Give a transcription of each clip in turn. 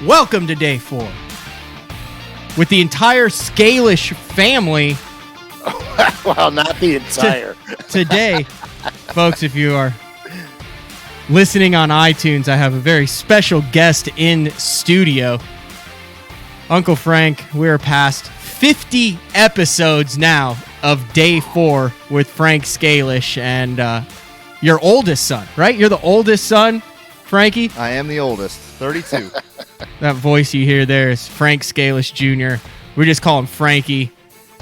Welcome to day 4. With the entire Scalish family. Well, not the entire. Today, folks, if you are listening on iTunes, I have a very special guest in studio. Uncle Frank, we're past 50 episodes now of day 4 with Frank Scalish and your oldest son, right? You're the oldest son, Frankie? I am the oldest, 32. That voice you hear there is Frank Scalish Jr. We just call him Frankie.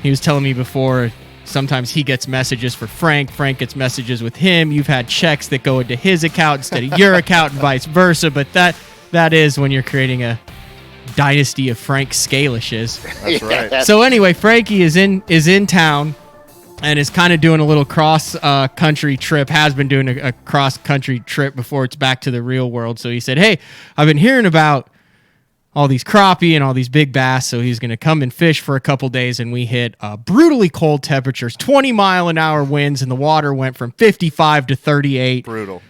He was telling me before, sometimes he gets messages for Frank. Frank gets messages with him. You've had checks that go into his account instead of your account and vice versa. But that is when you're creating a dynasty of Frank Scalishes. That's right. So anyway, Frankie is in town and is kind of doing a little cross-country trip, has been doing a cross-country trip before it's back to the real world. So he said, hey, I've been hearing about all these crappie and all these big bass, so he's going to come and fish for a couple days, and we hit brutally cold temperatures, 20-mile-an-hour winds, and the water went from 55 to 38. Brutal.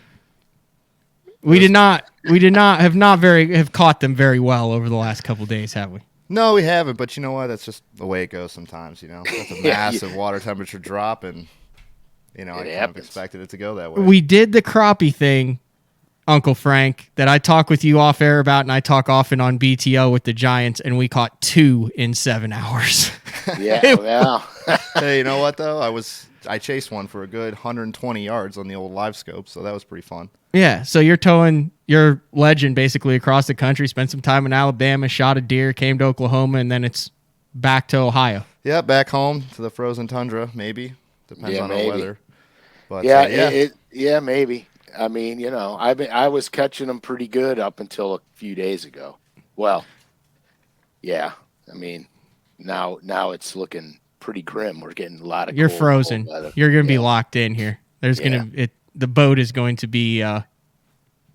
We did not have caught them very well over the last couple days, have we? No, we haven't, but you know what? That's just the way it goes sometimes, you know? It's a massive water temperature drop, and, you know, I kind of expected it to go that way. We did the crappie thing, Uncle Frank, that I talk with you off air about, and I talk often on BTO with the Giants, and we caught 2 in 7 hours. Yeah. Hey, you know what, though? I chased one for a good 120 yards on the old live scope, so that was pretty fun. Yeah, so you're towing your legend basically across the country, spent some time in Alabama, shot a deer, came to Oklahoma, and then it's back to Ohio. Yeah, back home to the frozen tundra, maybe. Depends on the weather. But, yeah, maybe. I mean, you know, I was catching them pretty good up until a few days ago. Well, yeah. I mean, now it's looking pretty grim. We're getting a lot of You're cold, frozen. cold weather. You're going to be locked in here. The boat is going to be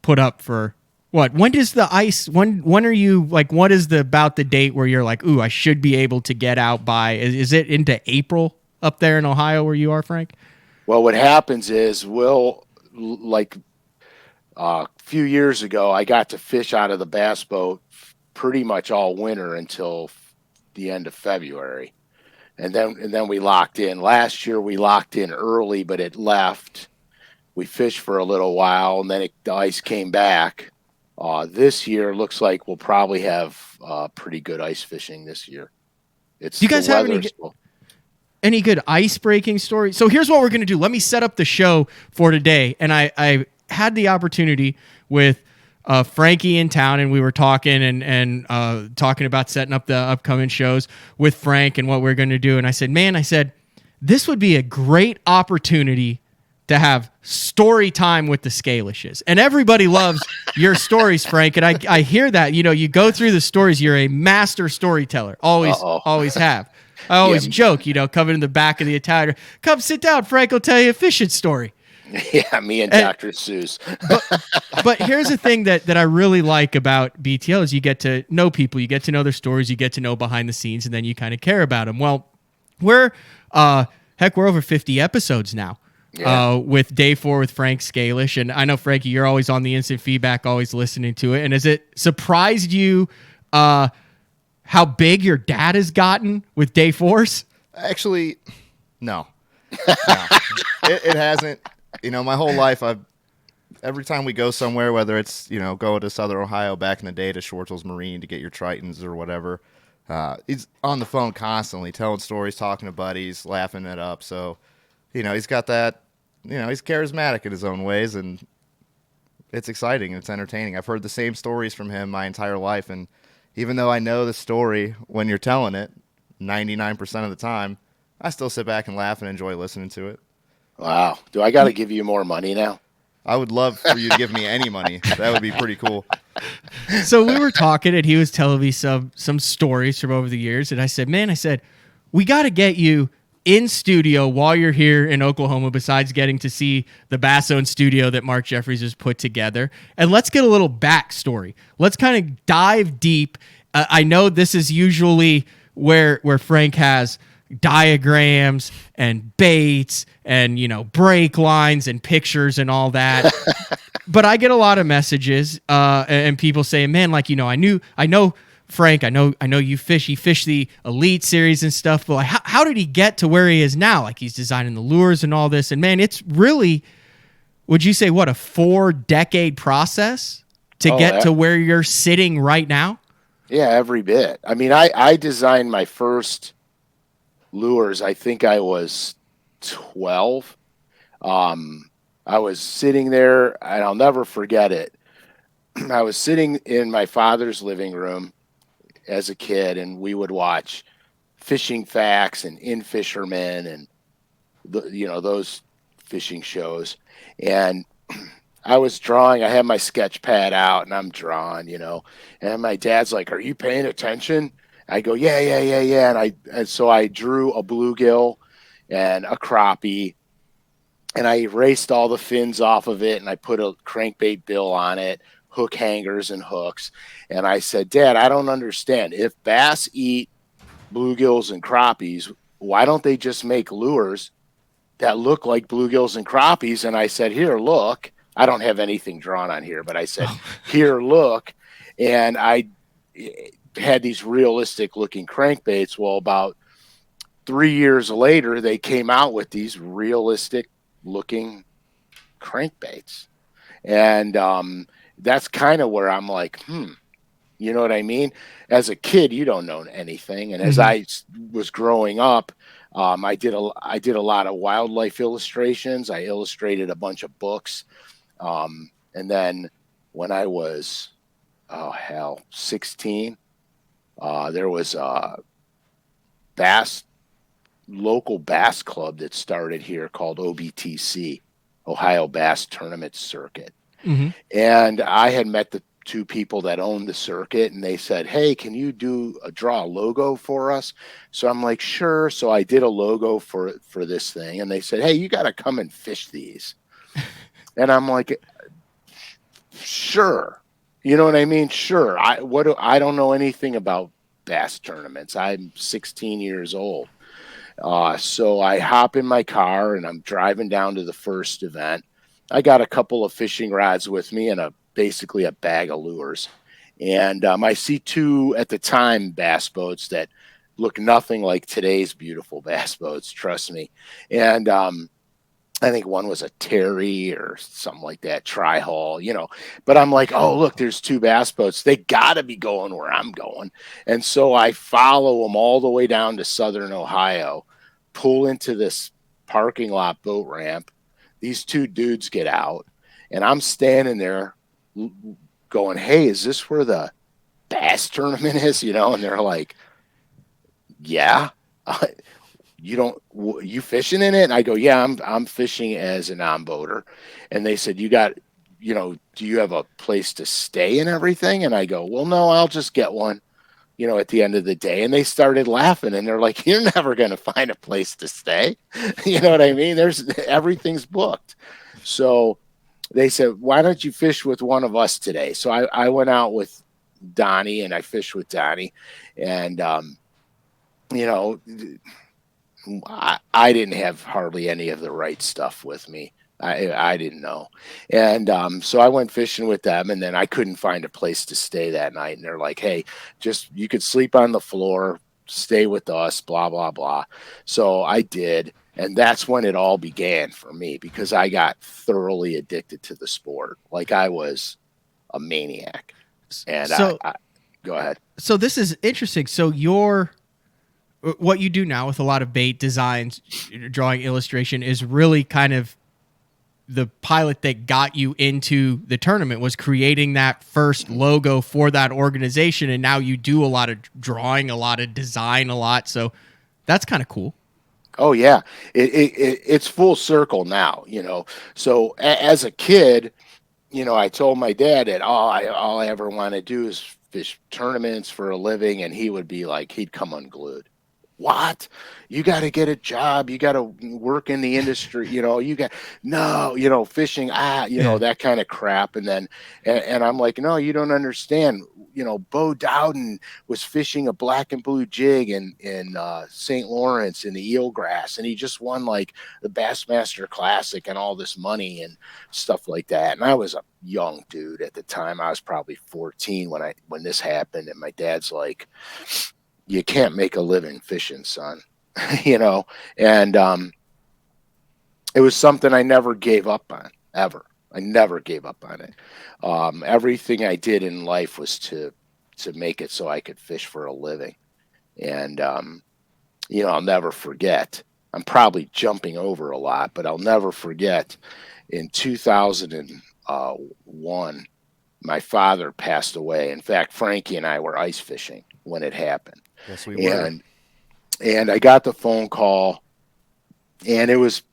put up for what? When does the ice? When are you like? What is about the date where you're like, ooh, I should be able to get out by? Is it into April up there in Ohio where you are, Frank? Well, what happens is a few years ago, I got to fish out of the bass boat pretty much all winter until the end of February. And then we locked in. Last year we locked in early, but it left. We fished for a little while, and then the ice came back. This year looks like we'll probably have pretty good ice fishing this year. Do you guys have any good ice breaking stories? So here's what we're going to do. Let me set up the show for today. And I had the opportunity with Frankie in town, and we were talking and talking about setting up the upcoming shows with Frank and what we're going to do. And I said, this would be a great opportunity to have story time with the Scalishes. And everybody loves your stories, Frank. And I hear that, you know, you go through the stories. You're a master storyteller. Always have. I always joke, you know, coming in the back of the Italian, come sit down, Frank will tell you a fishing story. Yeah, me and Dr. Seuss. But here's the thing that I really like about BTL is you get to know people, you get to know their stories, you get to know behind the scenes, and then you kind of care about them. Well, we're over 50 episodes now. Yeah. With day 4 with Frank Scalish. And I know, Frankie, you're always on the instant feedback, always listening to it. And has it surprised you how big your dad has gotten with day 4s? Actually, no. It hasn't. You know, my whole life, every time we go somewhere, whether it's, you know, going to Southern Ohio back in the day to Schwartzel's Marine to get your Tritons or whatever, he's on the phone constantly telling stories, talking to buddies, laughing it up. So, you know, he's got that, you know, he's charismatic in his own ways, and it's exciting and it's entertaining. I've heard the same stories from him my entire life, and even though I know the story when you're telling it 99% of the time, I still sit back and laugh and enjoy listening to it. Wow. Do I got to give you more money now? I would love for you to give me any money. That would be pretty cool. So we were talking, and he was telling me some stories from over the years, and I said, we got to get you in studio while you're here in Oklahoma, besides getting to see the Bass Zone studio that Mark Jeffries has put together. And let's get a little backstory. Let's kind of dive deep. I know this is usually where Frank has diagrams and baits and, you know, break lines and pictures and all that. but I get a lot of messages and people saying, man, like, I know Frank, I know you fish the Elite Series and stuff, but like, how did he get to where he is now? Like, he's designing the lures and all this, and man, it's really, would you say, what, a 4-decade process to get to where you're sitting right now? Yeah, every bit. I mean, I designed my first lures, I think I was 12. I was sitting there, and I'll never forget it. I was sitting in my father's living room as a kid, and we would watch Fishing Facts and In Fisherman and those fishing shows. And I was drawing. I had my sketch pad out, and I'm drawing. And my dad's like, "Are you paying attention?" I go, "Yeah, yeah, yeah, yeah." And so I drew a bluegill and a crappie, and I erased all the fins off of it, and I put a crankbait bill on it, hook hangers and hooks. And I said, "Dad, I don't understand. If bass eat bluegills and crappies, why don't they just make lures that look like bluegills and crappies?" And I said, "Here, look." I don't have anything drawn on here, but I said, "Here, look." And I had these realistic looking crankbaits. Well, about 3 years later, they came out with these realistic looking crankbaits. And that's kind of where I'm like, you know what I mean? As a kid, you don't know anything. And as I was growing up, I did a lot of wildlife illustrations. I illustrated a bunch of books. And then when I was, 16, there was a local bass club that started here called OBTC, Ohio Bass Tournament Circuit. Mm-hmm. And I had met the two people that owned the circuit, and they said, "Hey, can you draw a logo for us?" So I'm like, "Sure." So I did a logo for this thing, and they said, "Hey, you got to come and fish these." And I'm like, "Sure." You know what I mean? Sure. I don't know anything about bass tournaments. I'm 16 years old. So I hop in my car and I'm driving down to the first event. I got a couple of fishing rods with me and basically a bag of lures. And I see two at the time bass boats that look nothing like today's beautiful bass boats, trust me. And I think one was a Terry or something like that, tri-hull, But I'm like, "Oh, look, there's two bass boats. They got to be going where I'm going." And so I follow them all the way down to southern Ohio, pull into this parking lot boat ramp. These two dudes get out, and I'm standing there going, "Hey, is this where the bass tournament is?" And they're like, "Yeah." You fishing in it? And I go, "Yeah, I'm fishing as a non-boater." And they said, "Do you have a place to stay and everything?" And I go, "Well, no, I'll just get one, at the end of the day." And they started laughing, and they're like, "You're never going to find a place to stay." You know what I mean? Everything's booked. So they said, "Why don't you fish with one of us today?" So I went out with Donnie, and I fished with Donnie. And, I didn't have hardly any of the right stuff with me. I didn't know. And so I went fishing with them, and then I couldn't find a place to stay that night. And they're like, "Hey, you could sleep on the floor, stay with us, blah, blah, blah." So I did. And that's when it all began for me, because I got thoroughly addicted to the sport. Like, I was a maniac. And I go ahead. So this is interesting. So what you do now with a lot of bait designs, drawing, illustration, is really kind of the pilot that got you into the tournament, was creating that first logo for that organization. And now you do a lot of drawing, a lot of design, a lot. So that's kind of cool. Oh yeah. It's full circle now, So as a kid, I told my dad that all I ever want to do is fish tournaments for a living. And he would be like, he'd come unglued. what? You got to get a job. You got to work in the industry. You got, no, fishing, Yeah. that kind of crap. And then, and I'm like, no, you don't understand. Bo Dowden was fishing a black and blue jig in St. Lawrence in the eelgrass, and he just won like the Bassmaster Classic and all this money and stuff like that. And I was a young dude at the time. I was probably 14 when this happened, and my dad's like, you can't make a living fishing, son. And it was something I never gave up on, ever. I never gave up on it. Everything I did in life was to make it so I could fish for a living. And I'll never forget. I'm probably jumping over a lot, but I'll never forget. In 2001, my father passed away. In fact, Frankie and I were ice fishing when it happened. Yes, we were. And I got the phone call, and it was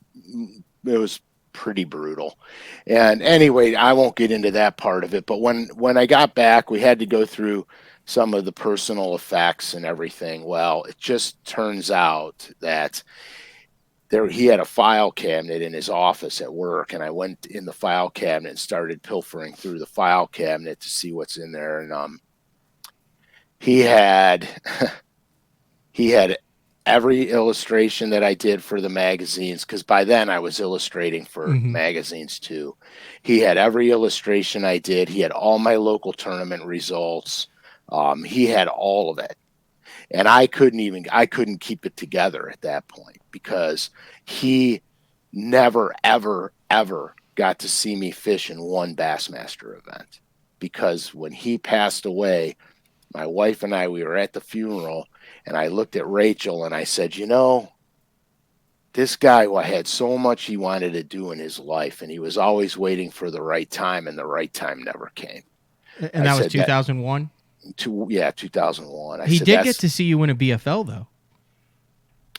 pretty brutal. And anyway, I won't get into that part of it. But when I got back, we had to go through some of the personal effects and everything. Well, it just turns out that he had a file cabinet in his office at work, and I went in the file cabinet and started pilfering through the file cabinet to see what's in there. And he had he had every illustration that I did for the magazines, because by then I was illustrating for magazines too. He had every illustration I did. He had all my local tournament results. He had all of it. And I couldn't keep it together at that point, because he never, ever, ever got to see me fish in one Bassmaster event. Because when he passed away, my wife and I, we were at the funeral, and I looked at Rachel and I said, this guy had so much he wanted to do in his life, and he was always waiting for the right time, and the right time never came. And that was 2001? 2001. He did get to see you win a BFL, though,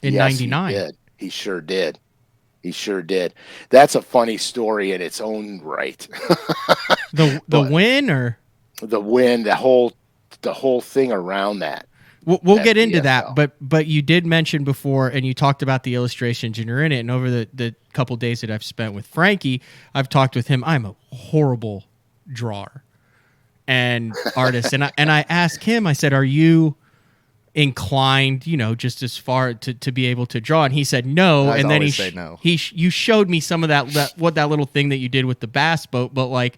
in 99. He did. He sure did. He sure did. That's a funny story in its own right. The win, or the win, the whole thing around that. We'll get into that, but you did mention before, and you talked about the illustrations, and you're in it. And over the couple days that I've spent with Frankie, I've talked with him. I'm a horrible drawer and artist, and I asked him. I said, "Are you inclined, just as far to be able to draw?" And he said no. And then no. You showed me some of that little thing that you did with the bass boat. But like,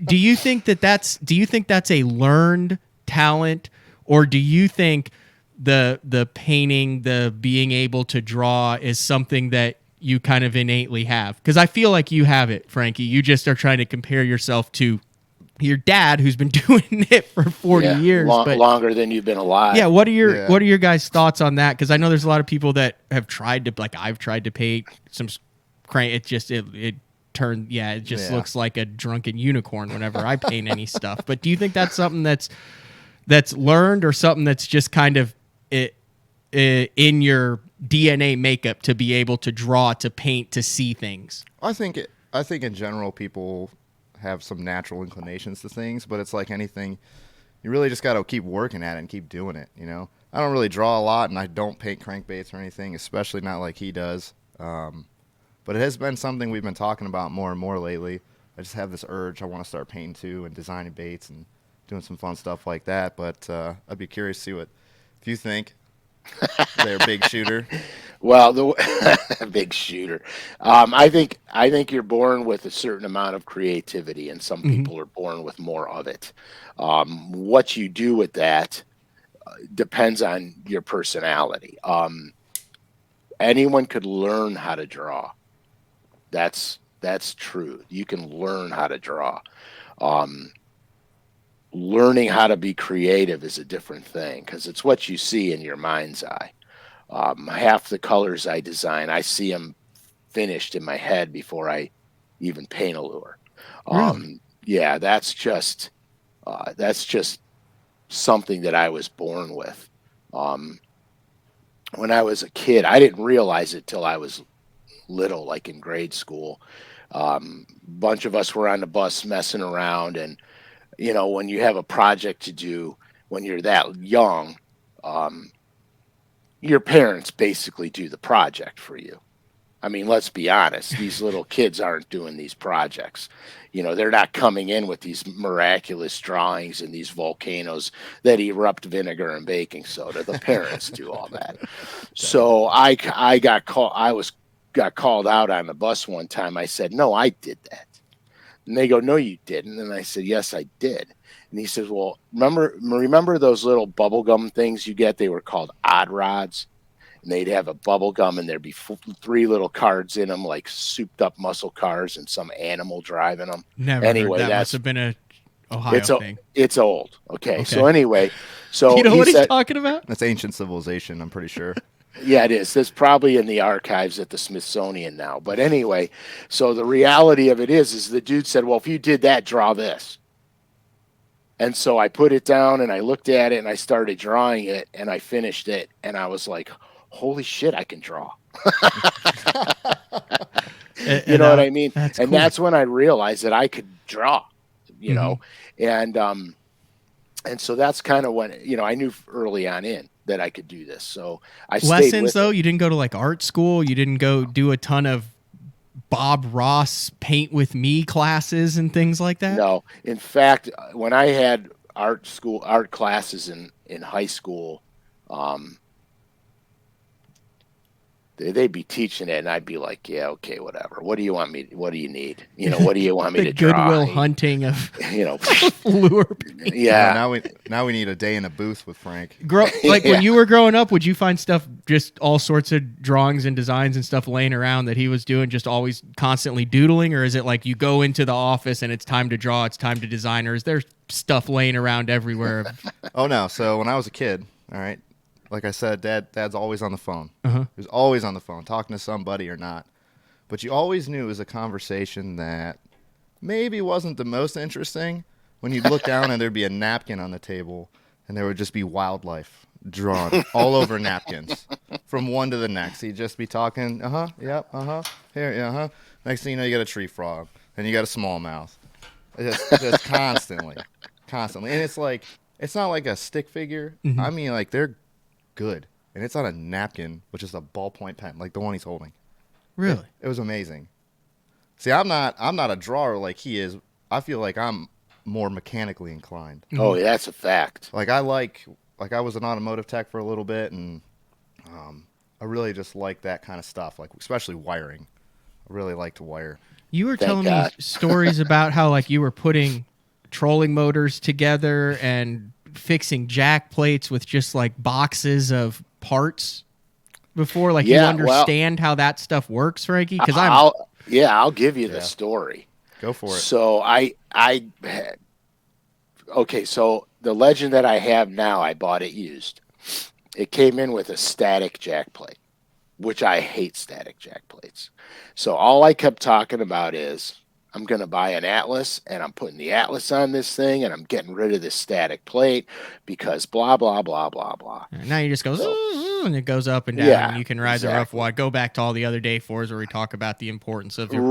do you think that's a learned talent? Or do you think the painting, the being able to draw is something that you kind of innately have? Because I feel like you have it, Frankie. You just are trying to compare yourself to your dad, who's been doing it for 40 years. Longer than you've been alive. Yeah, what are your guys' thoughts on that? Because I know there's a lot of people that have tried to, like I've tried to paint some crank. It just, it turned, it just looks like a drunken unicorn whenever I paint any stuff. But do you think that's something that's learned, or something that's just kind of in your DNA makeup to be able to draw, to paint, to see things? I think in general people have some natural inclinations to things, but it's like anything, you really just got to keep working at it and keep doing it. I don't really draw a lot, and I don't paint crankbaits or anything, especially not like he does. But it has been something we've been talking about more and more lately. I just have this urge. I want to start painting too, and designing baits and doing some fun stuff like that. But I'd be curious to see if you think they're a big shooter. Well, the big shooter. I think you're born with a certain amount of creativity, and some people are born with more of it. What you do with that depends on your personality. Anyone could learn how to draw. That's true. You can learn how to draw. Learning how to be creative is a different thing, because it's what you see in your mind's eye. Half the colors I design, I see them finished in my head before I even paint a lure. Really? Yeah, that's just something that I was born with. When I was a kid, I didn't realize it till I was little, like in grade school. Bunch of us were on the bus messing around, and when you have a project to do when you're that young, your parents basically do the project for you. I mean, let's be honest. These little kids aren't doing these projects. They're not coming in with these miraculous drawings and these volcanoes that erupt vinegar and baking soda. The parents do all that. So I got called. Got called out on the bus one time. I said, "No, I did that." And they go, "No, you didn't." And I said, "Yes, I did." And he says, "Well, remember those little bubble gum things you get? They were called odd rods." And they'd have a bubble gum and there'd be 3 little cards in them, like souped up muscle cars and some animal driving them. Never Anyway, heard. That must have been a Ohio thing. It's old. Okay. So anyway, you know what he's talking about? That's ancient civilization, I'm pretty sure. Yeah, it is. It's probably in the archives at the Smithsonian now. But anyway, so the reality of it is the dude said, "Well, if you did that, draw this." And so I put it down and I looked at it and I started drawing it and I finished it and I was like, holy shit, I can draw. You know what I mean? That's and cool. That's when I realized that I could draw, know, and so that's kind of when, I knew early on in that I could do this. So I stayed lessons with though. it. You didn't go to like art school. You didn't go do a ton of Bob Ross paint with me classes and things like that. No, in fact, when I had art classes in high school, they'd be teaching it, and I'd be like, "Yeah, okay, whatever. What do you want me? What do you need? What do you want me to draw?" Goodwill Hunting of lure. Yeah. Now we need a day in a booth with Frank. When you were growing up, would you find stuff, just all sorts of drawings and designs and stuff laying around that he was doing, just always constantly doodling, or is it like you go into the office and it's time to draw, it's time to design, or is there stuff laying around everywhere? Oh no! So when I was a kid, all right. Like I said, Dad's always on the phone. Uh-huh. He was always on the phone, talking to somebody or not. But you always knew it was a conversation that maybe wasn't the most interesting when you'd look down and there'd be a napkin on the table and there would just be wildlife drawn all over napkins from one to the next. He'd just be talking, here, Next thing you know, you got a tree frog and you got a smallmouth. Just constantly. And it's like, it's not like a stick figure. Mm-hmm. I mean, like, they're good, and it's on a napkin, which is a ballpoint pen, like the one he's holding. Really? It was amazing. See, I'm not a drawer like he is. I feel like I'm more mechanically inclined. Oh, yeah, that's a fact. Like I was an automotive tech for a little bit, and I really just like that kind of stuff, like especially wiring. I really like to wire. You were telling me stories about how like you were putting trolling motors together and fixing jack plates with just like boxes of parts before, like you understand how that stuff works, Frankie? Because I'll give you the story. Go for it. So so the Legend that I have now, I bought it used. It came in with a static jack plate, which I hate static jack plates. So all I kept talking about is, I'm going to buy an Atlas, and I'm putting the Atlas on this thing, and I'm getting rid of this static plate because blah, blah, blah, blah, blah. And now you just go, and it goes up and down, and you can ride the rough wide. Go back to all the other day fours where we talk about the importance of your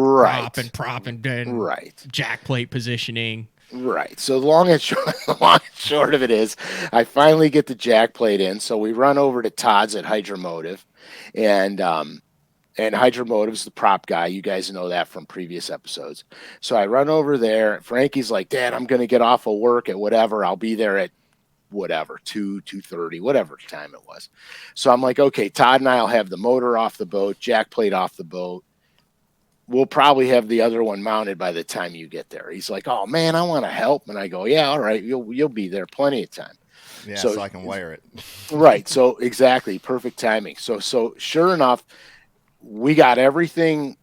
prop and jack plate positioning. Right. So the long and short of it is, I finally get the jack plate in, so we run over to Todd's at Hydromotive, and Hydromotive's the prop guy. You guys know that from previous episodes. So I run over there. Frankie's like, "Dad, I'm going to get off of work at whatever. I'll be there at whatever, 2:30, whatever time it was." So I'm like, okay, Todd and I'll have the motor off the boat, jack plate off the boat. We'll probably have the other one mounted by the time you get there. He's like, "Oh, man, I want to help." And I go, "Yeah, all right. You'll be there plenty of time." Yeah, so I can wire it. Right. So exactly. Perfect timing. So sure enough, we got everything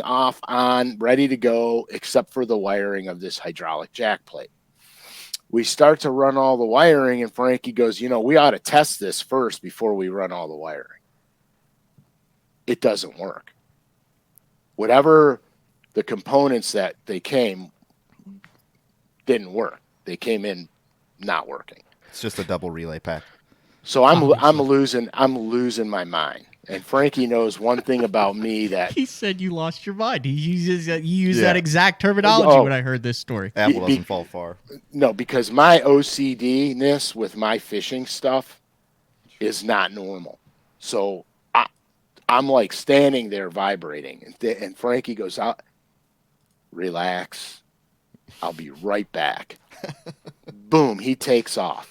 off, on, ready to go, except for the wiring of this hydraulic jack plate. We start to run all the wiring, and Frankie goes, "We ought to test this first before we run all the wiring." It doesn't work. Whatever the components that they came didn't work. They came in not working. It's just a double relay pack. So I'm losing my mind. And Frankie knows one thing about me that he said you lost your mind. He used that exact terminology when I heard this story. Apple doesn't fall far. No, because my OCD-ness with my fishing stuff, is not normal. So I'm like standing there vibrating, and Frankie goes out, relax. I'll be right back. Boom, he takes off.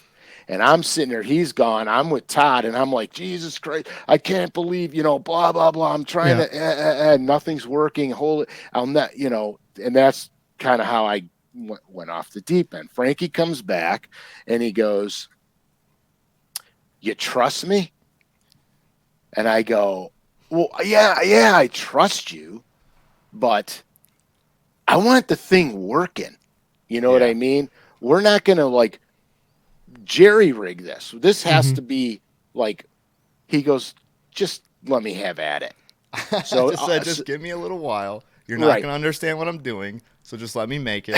And I'm sitting there, he's gone. I'm with Todd, and I'm like, Jesus Christ, I can't believe, blah, blah, blah. I'm trying to, nothing's working. Hold it. I'll not, and that's kind of how I went off the deep end. Frankie comes back, and he goes, you trust me? And I go, well, yeah, I trust you, but I want the thing working. You know what I mean? We're not going to like jerry rig this. This has to be like, he goes, just let me have at it. So just give me a little while. You're not going to understand what I'm doing. So just let me make it.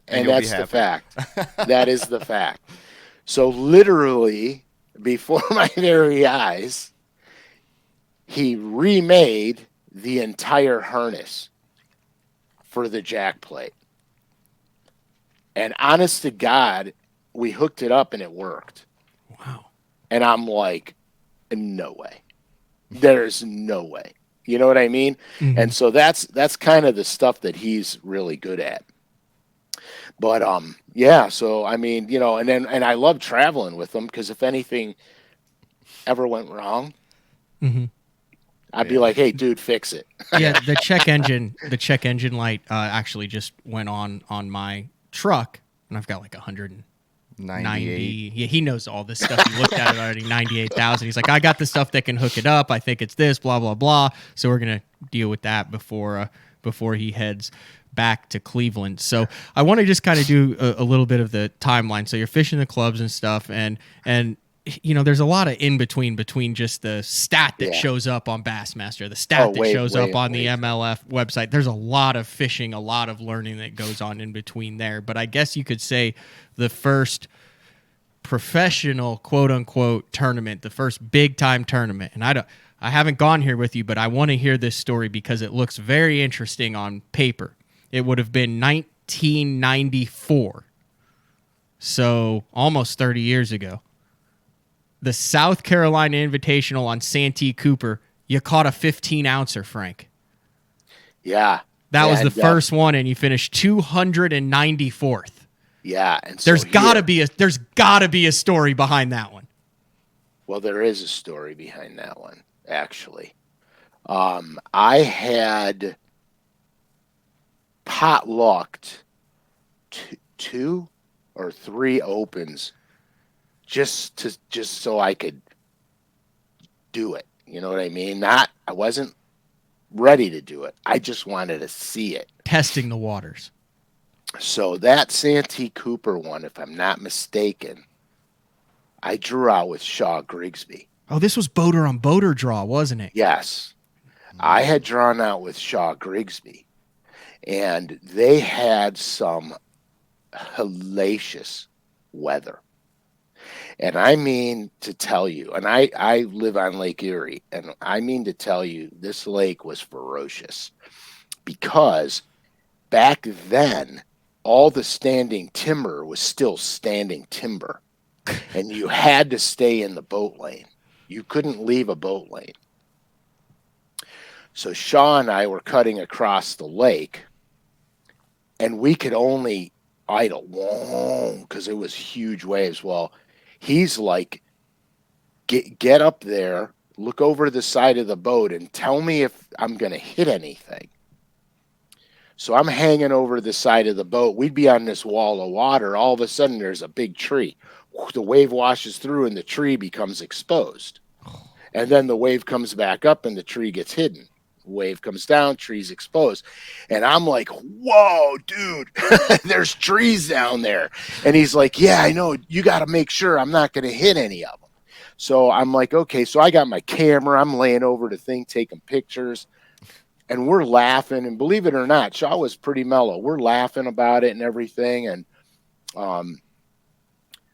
And that's the fact. That is the fact. So literally before my very eyes, he remade the entire harness for the jack plate. And honest to God, we hooked it up and it worked. Wow. And I'm like, no way. There's no way. You know what I mean? Mm-hmm. And so that's kind of the stuff that he's really good at. But so I mean, and I love traveling with him because if anything ever went wrong, I'd be like, hey, dude, fix it. Yeah, the check engine light actually just went on my truck, and I've got like 190. Yeah, he knows all this stuff. He looked at it already, 98,000. He's like, I got the stuff that can hook it up. I think it's this, blah, blah, blah. So we're going to deal with that before he heads back to Cleveland. So I want to just kind of do a little bit of the timeline. So you're fishing the clubs and stuff, and there's a lot of in between just the stat that shows up on Bassmaster, the stat that shows up on the MLF website. There's a lot of fishing, a lot of learning that goes on in between there. But I guess you could say the first professional, quote unquote, tournament, the first big time tournament. And I haven't gone here with you, but I want to hear this story because it looks very interesting on paper. It would have been 1994. So almost 30 years ago. The South Carolina Invitational on Santee Cooper, you caught a 15-ouncer, Frank. Yeah. That was the first one, and you finished 294th. Yeah. And so there's gotta be a story behind that one. Well, there is a story behind that one, actually. I had potlucked 2 or 3 opens just so I could do it. You know what I mean? I wasn't ready to do it. I just wanted to see it. Testing the waters. So that Santee Cooper one, if I'm not mistaken, I drew out with Shaw Grigsby. Oh, this was boater on boater draw, wasn't it? Yes. I had drawn out with Shaw Grigsby, and they had some hellacious weather. And I mean to tell you, and I live on Lake Erie, and I mean to tell you, this lake was ferocious because back then, all the standing timber was still standing timber, and you had to stay in the boat lane. You couldn't leave a boat lane. So Shaw and I were cutting across the lake, and we could only idle because it was huge waves. Well, he's like, get up there, look over the side of the boat, and tell me if I'm going to hit anything. So I'm hanging over the side of the boat. We'd be on this wall of water. All of a sudden, there's a big tree. The wave washes through, and the tree becomes exposed. And then the wave comes back up, and the tree gets hidden. Wave comes down, trees exposed. And I'm like, whoa, dude, there's trees down there. And he's like, yeah, I know. You got to make sure I'm not going to hit any of them. So I'm like, okay. So I got my camera. I'm laying over the thing, taking pictures. And we're laughing. And believe it or not, Shaw was pretty mellow. We're laughing about it and everything. And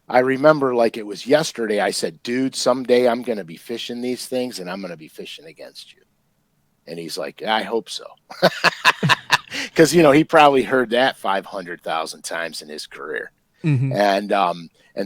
I remember like it was yesterday. I said, dude, someday I'm going to be fishing these things, and I'm going to be fishing against you. And he's like, I hope so. Because, he probably heard that 500,000 times in his career. Mm-hmm. And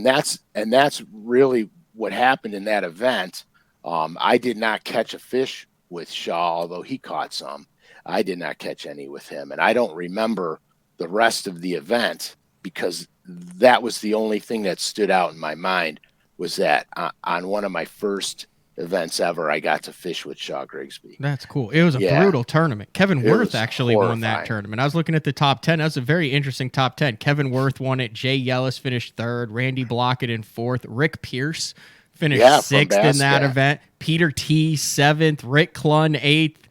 that's really what happened in that event, I did not catch a fish with Shaw, although he caught some. I did not catch any with him, and I don't remember the rest of the event because that was the only thing that stood out in my mind was that on one of my first events ever, I got to fish with Shaw Grigsby. That's cool. It was a brutal tournament. Kevin Worth actually won that tournament. I was looking at the top 10. That was a very interesting top 10. Kevin Worth won it. Jay Yellis finished third. Randy Blockett in fourth. Rick Pierce finished sixth in that event. Peter T, seventh. Rick Clunn, eighth.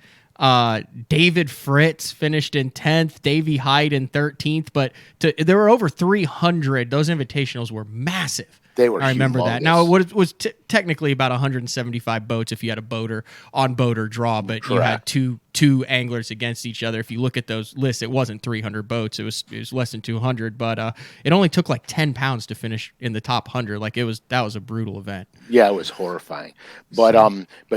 David Fritz finished in 10th. Davey Hyde in 13th. But there were over 300. Those invitationals were massive. They were. I remember that. Now, it was technically about 175 boats if you had a boater on boat or draw, but you had two anglers against each other. If you look at those lists, it wasn't 300 boats. It was less than 200, but it only took like 10 pounds to finish in the top 100. Like that was a brutal event. Yeah, it was horrifying. But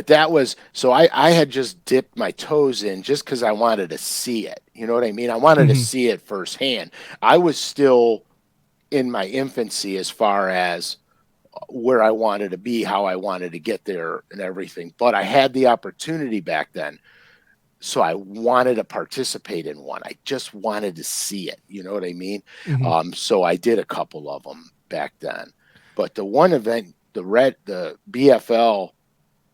that was so I had just dipped my toes in just because I wanted to see it. You know what I mean? I wanted to see it firsthand. I was still in my infancy as far as where I wanted to be, how I wanted to get there and everything. But I had the opportunity back then. So I wanted to participate in one. I just wanted to see it. You know what I mean? So I did a couple of them back then. But the one event, the BFL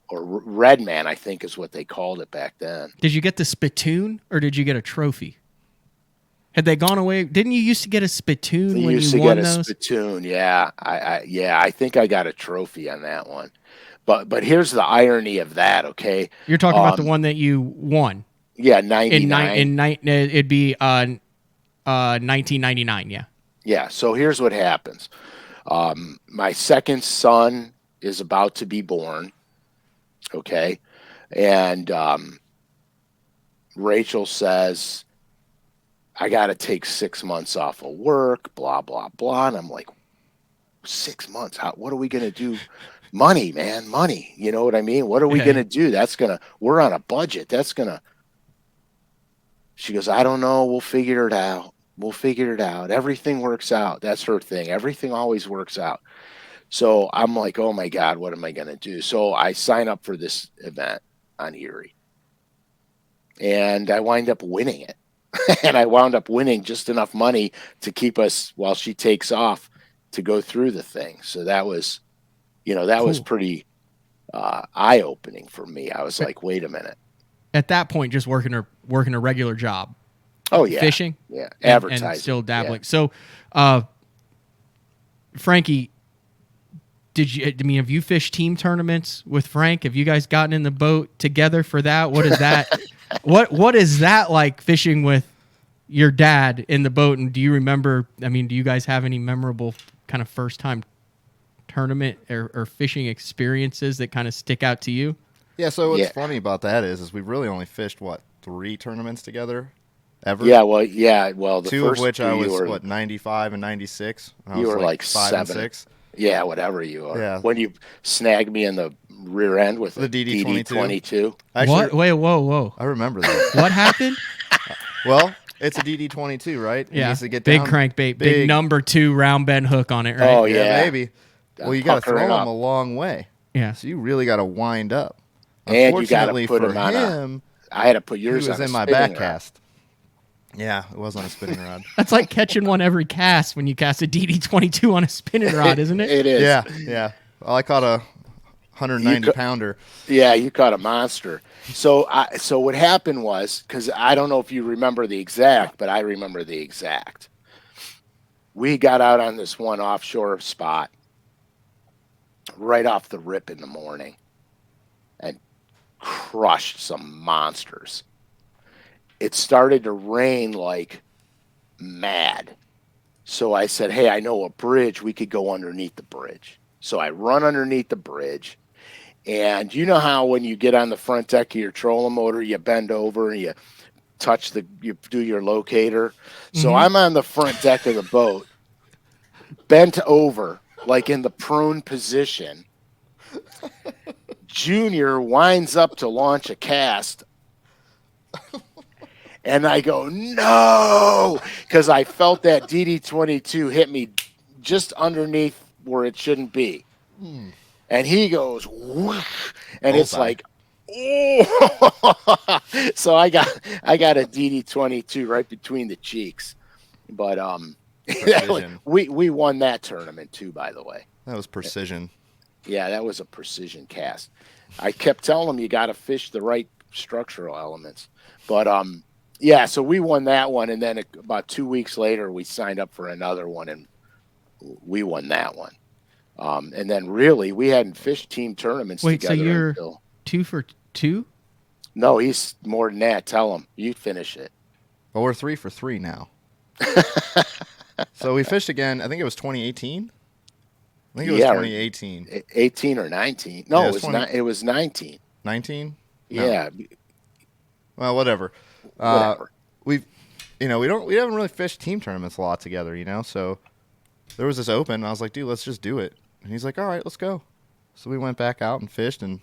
or Redman, I think is what they called it back then. Did you get the spittoon or did you get a trophy? Had they gone away? Didn't you used to get a spittoon when you won those? Used to get a spittoon, yeah. I think I got a trophy on that one. But here's the irony of that, okay? You're talking about the one that you won. Yeah, 99. It'd be 1999, yeah. Yeah, so here's what happens. My second son is about to be born, okay? And Rachel says, I got to take 6 months off of work, blah, blah, blah. And I'm like, 6 months? What are we going to do? Money, man, money. You know what I mean? What are we going to do? We're on a budget. She goes, I don't know. We'll figure it out. Everything works out. That's her thing. Everything always works out. So I'm like, oh my God, what am I going to do? So I sign up for this event on Erie. And I wind up winning it. And I wound up winning just enough money to keep us while she takes off to go through the thing. So that was, was pretty eye-opening for me. I was like, wait a minute. At that point, just working a regular job. Oh, yeah. Fishing? Yeah. Advertising. And still dabbling. Yeah. So, Frankie, have you fished team tournaments with Frank? Have you guys gotten in the boat together for that? What is that? What is that like fishing with your dad in the boat? And do you remember, do you guys have any memorable kind of first time tournament or fishing experiences that kind of stick out to you? Yeah. So what's funny about that is we've really only fished 3 tournaments together ever? Yeah. Well, the 2 first of which I was 95 and 96. You were like 5 7. and 6. Yeah, whatever you are. Yeah. When you snagged me in the rear end with the DD22. What? Wait, whoa. I remember that. What happened? Well, it's a DD22, right? Yeah. It needs to get big down, crankbait, big number 2 round bend hook on it, right? Oh, yeah. Maybe. Well, you got to throw them a long way. Yeah. So you really got to wind up. And you got to put for him on him, I had to put yours he was on in my back cast. Yeah, it was on a spinning rod. That's like catching one every cast when you cast a DD22 on a spinning rod, isn't it? It is. Yeah. Well, I caught a 190 pounder. Yeah, you caught a monster. So what happened was, because I don't know if you remember the exact, but I remember the exact. We got out on this one offshore spot right off the rip in the morning and crushed some monsters. It started to rain like mad. So I said, hey, I know a bridge. We could go underneath the bridge. So I run underneath the bridge. And you know how when you get on the front deck of your trolling motor, you bend over and you do your locator. So I'm on the front deck of the boat, bent over, like in the prone position. Junior winds up to launch a cast. And I go, no, because I felt that DD22 hit me just underneath where it shouldn't be. and he goes, whoosh, and it's Bullseye. like, oh. So I got a DD22 right between the cheeks, but Precision. we won that tournament too, by the way. That was precision. Yeah, that was a precision cast. I kept telling him you got to fish the right structural elements, but yeah. So we won that one, and then about 2 weeks later, we signed up for another one, and we won that one. And then really, we hadn't fished team tournaments Wait, so together you're until. 2 for 2? No, he's more than that. Tell him you finish it. Well, we're 3 for 3 now. So we fished again. I think it was 2018. I think it was 2018. 18 or 19. No, Yeah, it was 20. not. It was 19. 19? No. Yeah. Well, whatever. Whatever. We haven't really fished team tournaments a lot together, So there was this open, and I was like, dude, let's just do it. And he's like, all right, let's go. So we went back out and fished, and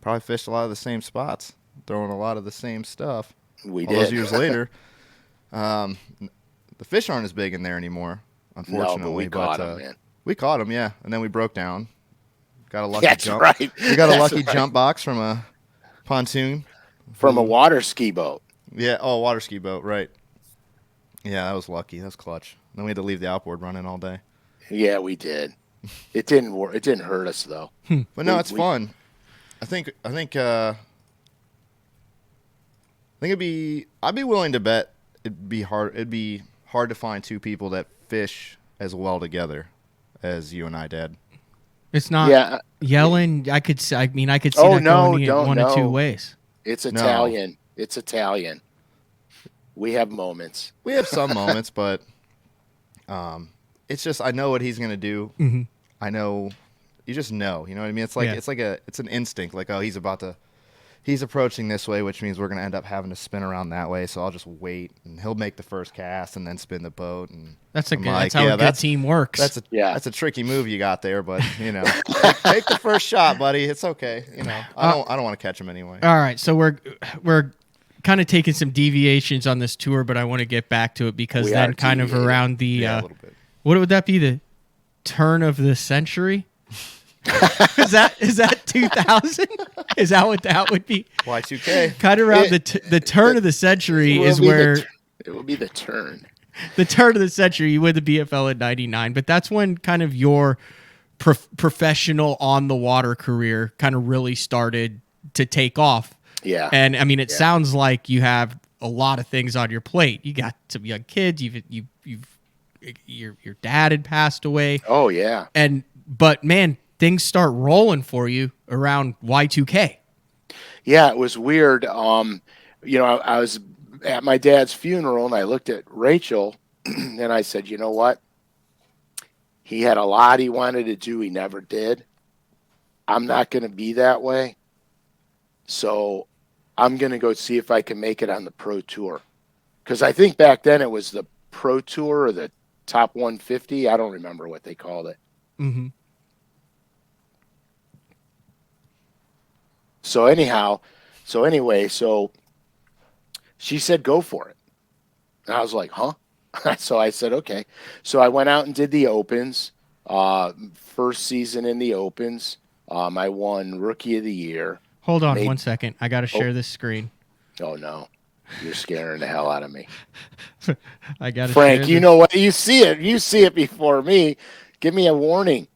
probably fished a lot of the same spots, throwing a lot of the same stuff. We all did. those years later. The fish aren't as big in there anymore, unfortunately. No, but we caught him, man. We caught him, yeah, and then we broke down. Got a lucky That's jump. right. We got a That's lucky right. jump box from a pontoon. From a water ski boat. Yeah, water ski boat, right. Yeah, that was lucky. That was clutch. Then we had to leave the outboard running all day. Yeah, we did. It didn't work. It didn't hurt us though. But no, it's fun. I think I'd be willing to bet it'd be hard to find two people that fish as well together as you and I did. It's not yelling. I could see that going in one of two ways. It's Italian. It's Italian. We have moments. We have some moments, but it's just I know what he's gonna do. Mm-hmm. I know. You just know. You know what I mean? It's like it's an instinct. Like, oh, he's approaching this way, which means we're gonna end up having to spin around that way. So I'll just wait, and he'll make the first cast and then spin the boat. And that's how a good team works. That's a tricky move you got there, but take the first shot, buddy. It's okay. I don't want to catch him anyway. All right, so we're kind of taking some deviations on this tour, but I want to get back to it because then kind of around the a little bit. What would that be? The turn of the century? is that 2000? Is that what that would be? Y2K. Kind of around the turn of the century is where it will be the turn. The turn of the century. You win the BFL in '99, but that's when kind of your professional on the water career kind of really started to take off. Yeah, and I mean, it sounds like you have a lot of things on your plate. You got some young kids. Your dad had passed away. Oh yeah, but man, things start rolling for you around Y2K. Yeah, it was weird. I was at my dad's funeral and I looked at Rachel and I said, you know what? He had a lot he wanted to do. He never did. I'm not going to be that way. So I'm going to go see if I can make it on the Pro Tour. Because I think back then it was the Pro Tour or the Top 150. I don't remember what they called it. Mm-hmm. So she said, go for it. And I was like, huh? So I said, okay. So I went out and did the Opens. First season in the Opens. I won Rookie of the Year. Hold on 1 second. I got to share this screen. Oh, no. You're scaring the hell out of me. I got to Frank, you know what? You see it. You see it before me. Give me a warning.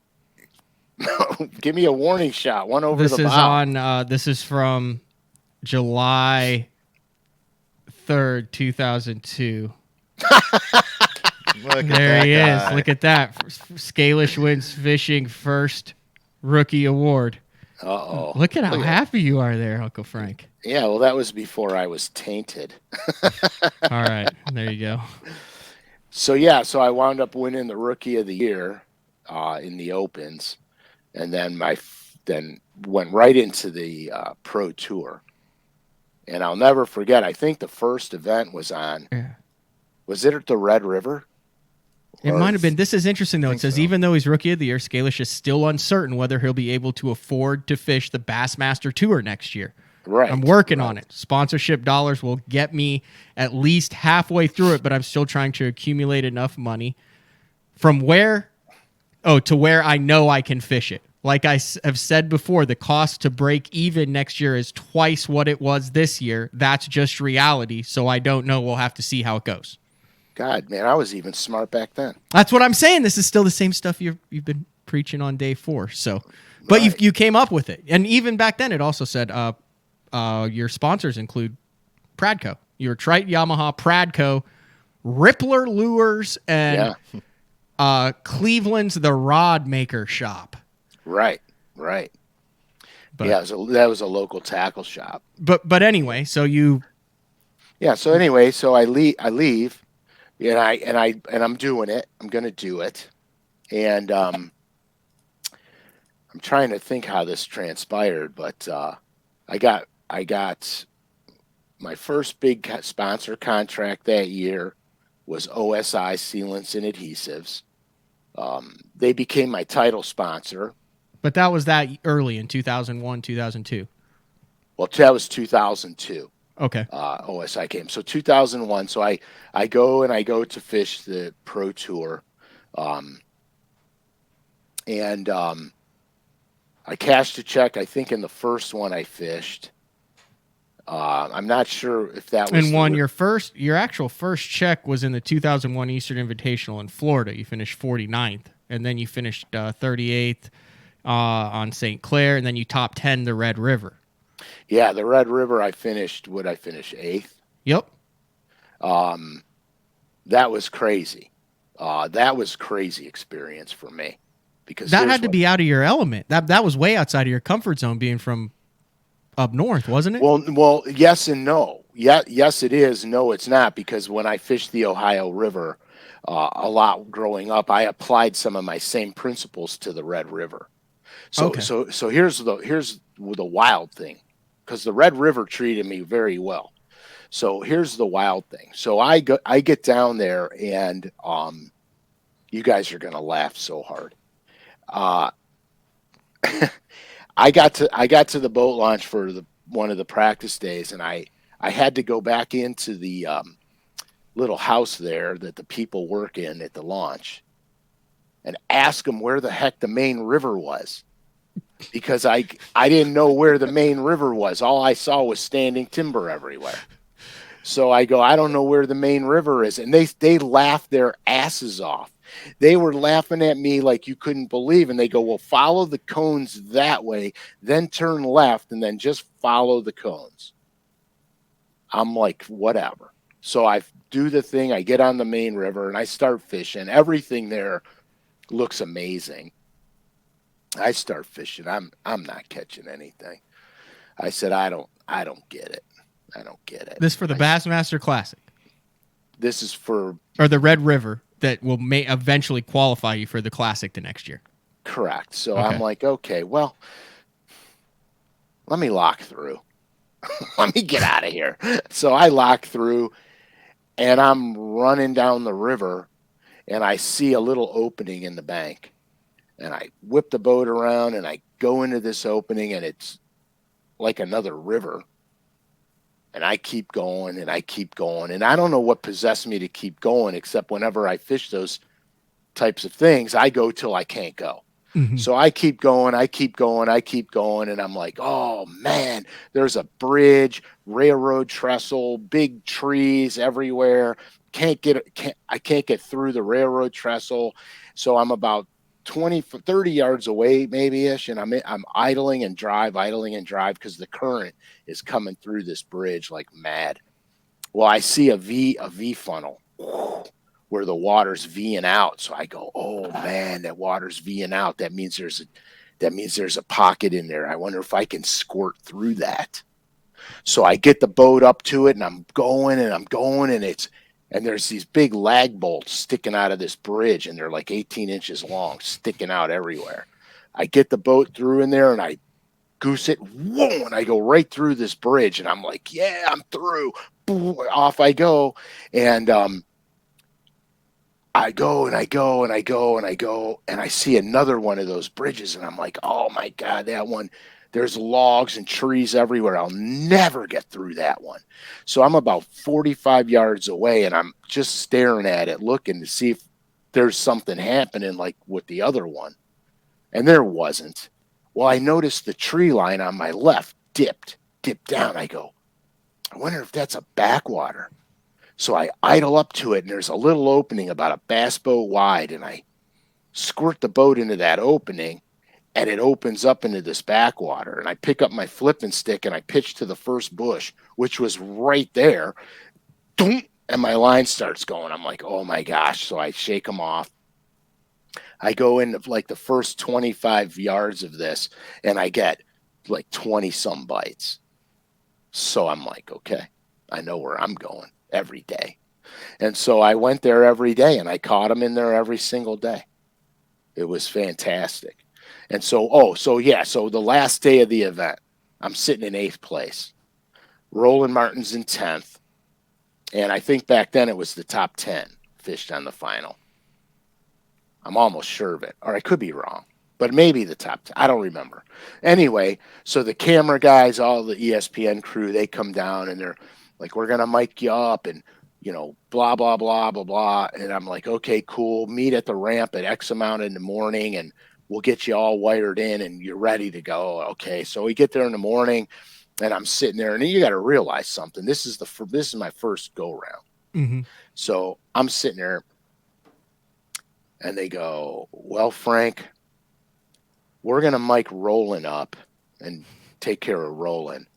Give me a warning shot. One over the bow. This is from July 3rd, 2002. There he is. Look at that. Scalish wins fishing first rookie award. Uh-oh. Look at how happy you are there, Uncle Frank. Yeah, well, that was before I was tainted. All right. There you go. So I wound up winning the Rookie of the Year in the Opens. And then went right into the Pro Tour. And I'll never forget, I think the first event was was it at the Red River? It might have been. This is interesting, though. It says, even though he's Rookie of the Year, Scalish is still uncertain whether he'll be able to afford to fish the Bassmaster Tour next year. Right. I'm working on it. Sponsorship dollars will get me at least halfway through it, but I'm still trying to accumulate enough money to where I know I can fish it. Like have said before, the cost to break even next year is twice what it was this year. That's just reality. So I don't know. We'll have to see how it goes. God, man, I was even smart back then. That's what I'm saying. This is still the same stuff you've been preaching on day 4. So, but Right. you came up with it. And even back then, it also said your sponsors include Pradco, your Trite, Yamaha, Pradco, Rippler Lures, and Cleveland's The Rod Maker Shop. Right. But, Yeah, that was a local tackle shop. But anyway, so you. Yeah. So anyway, so I leave, and I'm doing it. I'm going to do it, and I'm trying to think how this transpired, but I got my first big sponsor contract that year was OSI Sealants and Adhesives. They became my title sponsor. But that was that early in 2001, 2002. Well, that was 2002. Okay. OSI came. So 2001. So I go to fish the Pro Tour. And I cashed a check, I think, in the first one I fished. I'm not sure if that was... And your actual first check was in the 2001 Eastern Invitational in Florida. You finished 49th. And then you finished 38th on St. Clair. And then you top 10 the Red River. Yeah, the Red River, I finished 8th? Yep. That was crazy. That was crazy experience for me. Because that had to be out of your element. That was way outside of your comfort zone being from up north, wasn't it? Well, yes and no. Yeah, yes, it is. No, it's not, because when I fished the Ohio River a lot growing up, I applied some of my same principles to the Red River. So, Okay. so here's the wild thing, because the Red River treated me very well. So here's the wild thing. So I get down there, and you guys are gonna laugh so hard. I got to the boat launch for one of the practice days, and I had to go back into the little house there that the people work in at the launch and ask them where the heck the main river was, because I didn't know where the main river was. All I saw was standing timber everywhere. So I go, I don't know where the main river is, and they laughed their asses off. They were laughing at me like you couldn't believe. And they go, well, follow the cones that way, then turn left, and then just follow the cones. I'm like, whatever. So I do the thing. I get on the main river, and I start fishing. Everything there looks amazing. I start fishing. I'm not catching anything. I said, I don't get it. I don't get it. This for the Bassmaster Classic. This is for... Or the Red River that will eventually qualify you for the Classic the next year. Correct. So Okay. I'm like, okay, well, let me lock through. Let me get out of here. So I lock through, and I'm running down the river, and I see a little opening in the bank. And I whip the boat around, and I go into this opening, and it's like another river. And I keep going, and I keep going. And I don't know what possessed me to keep going, except whenever I fish those types of things, I go till I can't go. Mm-hmm. So I keep going, and I'm like, oh, man, there's a bridge, railroad trestle, big trees everywhere. I can't get through the railroad trestle. So I'm about 30 yards away, maybe-ish, and I'm idling and drive, because the current is coming through this bridge like mad. Well, I see a V funnel where the water's V'ing out. So I go, oh, man, that water's V'ing out. That means there's a pocket in there. I wonder if I can squirt through that. So I get the boat up to it, and I'm going, and there's these big lag bolts sticking out of this bridge, and they're like 18 inches long, sticking out everywhere. I get the boat through in there, and I goose it, whoa, and I go right through this bridge, and I'm like, yeah, I'm through. Boom, off I go, and I go, and I see another one of those bridges, and I'm like, oh, my God, that one. There's logs and trees everywhere. I'll never get through that one. So I'm about 45 yards away, and I'm just staring at it, looking to see if there's something happening like with the other one. and there wasn't. Well, I noticed the tree line on my left dipped down. I go, I wonder if that's a backwater. So I idle up to it, and there's a little opening about a bass boat wide, and I squirt the boat into that opening, and it opens up into this backwater. And I pick up my flipping stick, and I pitch to the first bush, which was right there. And my line starts going. I'm like, oh my gosh. So I shake them off. I go in like the first 25 yards of this, and I get like 20 some bites. So I'm like, okay, I know where I'm going every day. And so I went there every day, and I caught them in there every single day. It was fantastic. And so, so the last day of the event, I'm sitting in 8th place. Roland Martin's in 10th. And I think back then it was the top 10 fished on the final. I'm almost sure of it, or I could be wrong, but maybe the top 10. I don't remember. Anyway, so the camera guys, all the ESPN crew, they come down and they're like, we're going to mic you up and, blah, blah, blah, blah, blah. And I'm like, okay, cool. Meet at the ramp at X amount in the morning and we'll get you all wired in and you're ready to go. Okay. So we get there in the morning. And I'm sitting there, and you got to realize something. This is my first go round. Mm-hmm. So I'm sitting there, and they go, "Well, Frank, we're gonna mic Roland up and take care of Roland.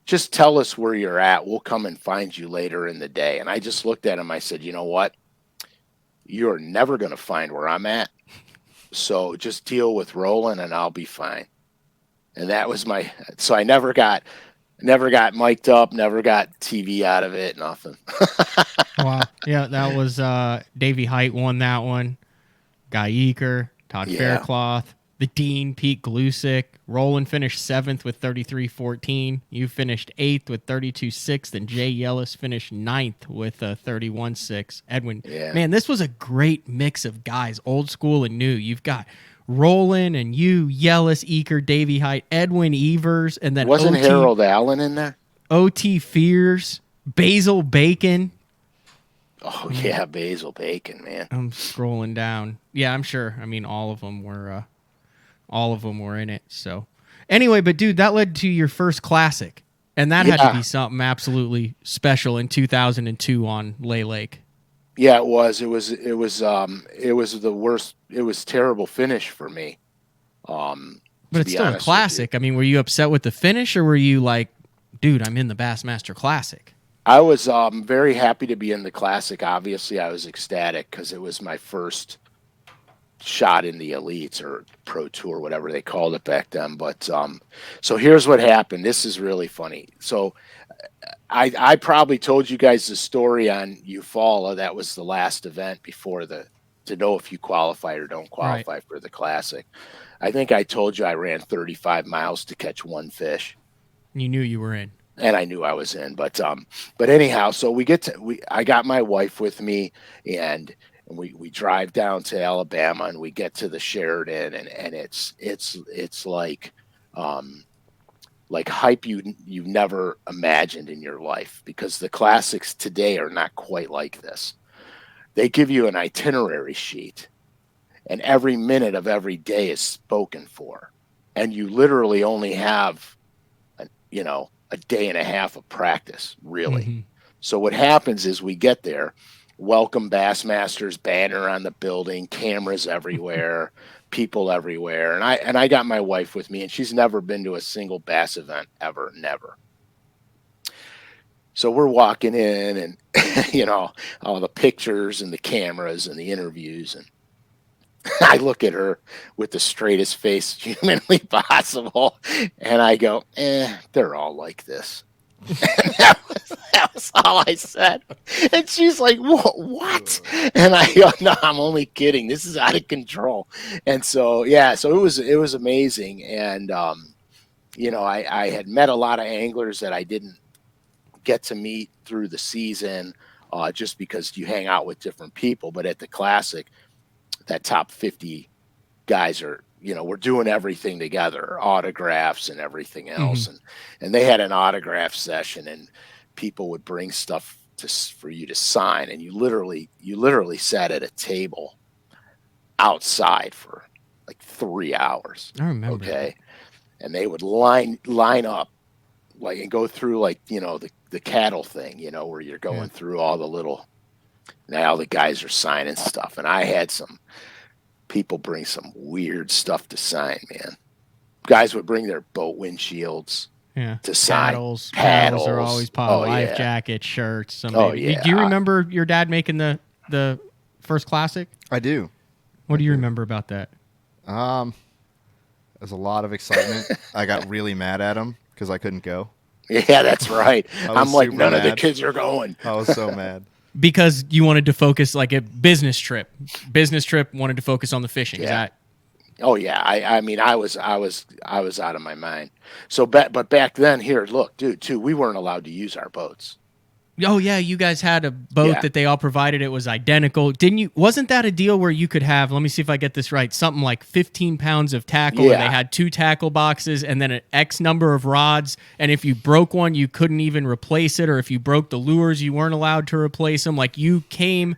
Just tell us where you're at. We'll come and find you later in the day." And I just looked at him. I said, "You know what? You're never gonna find where I'm at. So just deal with Roland, and I'll be fine." And that was so I never got mic'd up, never got TV out of it, nothing. Wow. Yeah, that was Davey Height won that one. Guy Eaker, Todd Faircloth, the Dean, Pete Glusick. Roland finished 7th with 33.14. You finished 8th with 32.6, and Jay Yellis finished 9th with 31.6. Edwin, man, this was a great mix of guys, old school and new. You've got Roland and you, Yellis, Eaker, Davey Height, Edwin Evers, and then wasn't Harold Allen in there? O.T. Fears, Basil Bacon. Oh yeah, Basil Bacon, man. I'm scrolling down. Yeah, I'm sure. I mean, all of them were in it. So anyway, but dude, that led to your first classic, and that had to be something absolutely special in 2002 on Lay Lake. Yeah, it was. It was the worst. It was terrible finish for me. But it's still a classic. I mean, were you upset with the finish, or were you like, dude, I'm in the Bassmaster Classic? I was very happy to be in the Classic. Obviously, I was ecstatic because it was my first shot in the elites or pro tour, whatever they called it back then. But so here's what happened. This is really funny. So I probably told you guys the story on Eufaula. That was the last event before to know if you qualify or don't qualify for the Classic. I think I told you I ran 35 miles to catch one fish. You knew you were in. And I knew I was in, but anyhow, so I got my wife with me, and we drive down to Alabama, and we get to the Sheridan, and it's like hype you've never imagined in your life, because the Classics today are not quite like this. They give you an itinerary sheet, and every minute of every day is spoken for, and you literally only have a day and a half of practice, really. Mm-hmm. So what happens is we get there, welcome Bassmasters banner on the building, cameras everywhere, people everywhere. And I got my wife with me, and she's never been to a single bass event ever, never. So we're walking in, and all the pictures and the cameras and the interviews, and I look at her with the straightest face humanly possible, and I go, they're all like this. And that was all I said. And she's like, what? And I go, no, I'm only kidding. This is out of control. And so, so it was amazing. And, I had met a lot of anglers that I didn't get to meet through the season, just because you hang out with different people. But at the Classic, that top 50 guys are, we're doing everything together, autographs and everything else. Mm-hmm. And they had an autograph session, and people would bring stuff for you to sign. And you literally sat at a table outside for like 3 hours. I remember. Okay. And they would line up like and go through like, the cattle thing, where you're going through all the little, now the guys are signing stuff. And I had some people bring some weird stuff to sign, man. Guys would bring their boat windshields to sign. Paddles are always popular. Oh, Life yeah. jackets, shirts. Oh, yeah. Do you remember your dad making the first classic? I do. What do you remember about that? There's a lot of excitement. I got really mad at him because I couldn't go. Yeah, that's right. I'm like, none of the mad. kids are going. I was so mad. Because you wanted to focus like a business trip. Business trip wanted to focus on the fishing. Yeah. Is that? Oh yeah. I mean, I was out of my mind. So, but back then, here, look, dude, too, we weren't allowed to use our boats. Oh yeah, you guys had a boat that they all provided. It was identical. Didn't you? Wasn't that a deal where you could have? Let me see if I get this right. Something like 15 pounds of tackle, and they had 2 tackle boxes, and then an X number of rods. And if you broke one, you couldn't even replace it. Or if you broke the lures, you weren't allowed to replace them. Like you came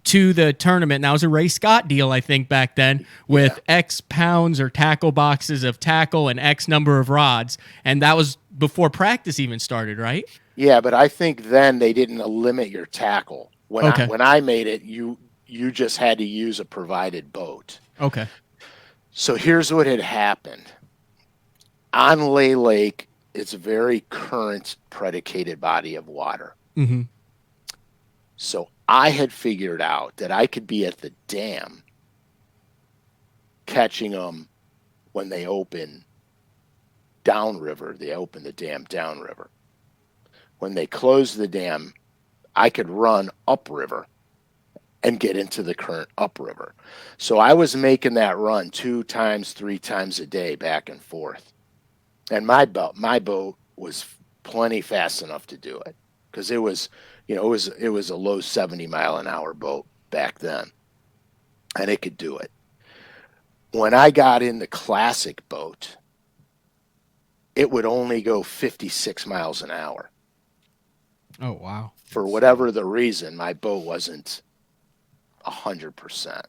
to the tournament, and that was a Ray Scott deal, I think, back then, with X pounds or tackle boxes of tackle and X number of rods, and that was before practice even started, right? Yeah, but I think then they didn't limit your tackle. When I made it, you just had to use a provided boat. Okay. So here's what had happened. On Lay Lake, it's a very current predicated body of water. Mm-hmm. So I had figured out that I could be at the dam catching them when they open downriver. They open the dam downriver. When they closed the dam, I could run upriver and get into the current upriver. So I was making that run 2 times, 3 times a day back and forth. And my boat was plenty fast enough to do it because it was a low 70-mile-an-hour boat back then, and it could do it. When I got in the classic boat, it would only go 56 miles an hour. Oh, wow. For whatever the reason, my boat wasn't 100%.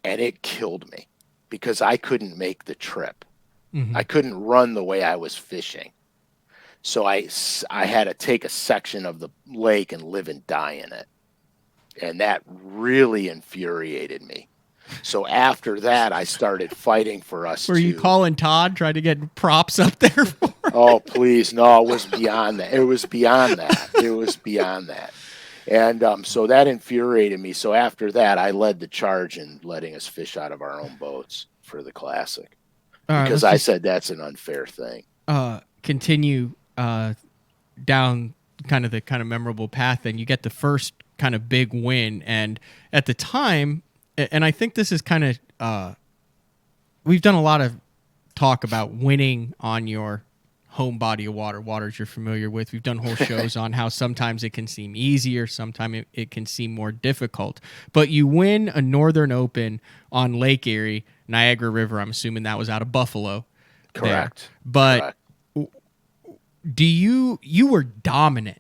And it killed me because I couldn't make the trip. Mm-hmm. I couldn't run the way I was fishing. So I had to take a section of the lake and live and die in it. And that really infuriated me. So after that, I started fighting for us. Were you calling Todd, trying to get props up there for? Oh, please. No, it was beyond that. It was beyond that. And so that infuriated me. So after that, I led the charge in letting us fish out of our own boats for the Classic. Because I said that's an unfair thing. Continue down kind of memorable path. Then you get the first kind of big win. And at the time, and I think this is kind of, we've done a lot of talk about winning on your home body of waters you're familiar with. We've done whole shows on how sometimes it can seem easier, sometimes it can seem more difficult. But you win a Northern Open on Lake Erie, Niagara River. I'm assuming that was out of Buffalo. Correct. There. But you were dominant.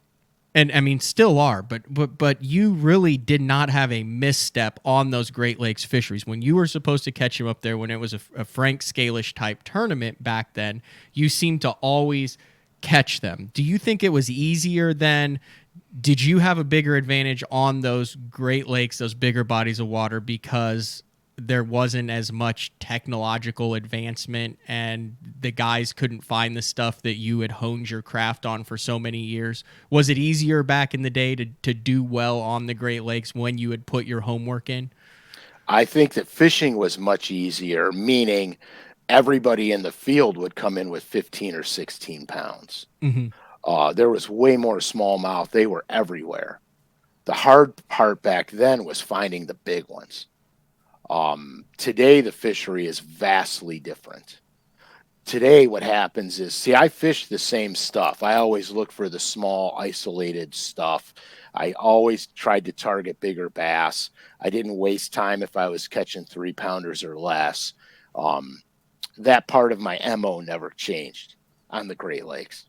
And I mean, still are, but you really did not have a misstep on those Great Lakes fisheries. When you were supposed to catch them up there, when it was a Frank Scalish type tournament back then, you seemed to always catch them. Do you think it was easier then? Did you have a bigger advantage on those Great Lakes, those bigger bodies of water, because there wasn't as much technological advancement and the guys couldn't find the stuff that you had honed your craft on for so many years? Was it easier back in the day to do well on the Great Lakes when you had put your homework in? I think that fishing was much easier, meaning everybody in the field would come in with 15 or 16 pounds. Mm-hmm. There was way more smallmouth. They were everywhere. The hard part back then was finding the big ones. Today, the fishery is vastly different. Today, what happens is, I fish the same stuff. I always look for the small, isolated stuff. I always tried to target bigger bass. I didn't waste time if I was catching 3-pounders or less. That part of my MO never changed on the Great Lakes.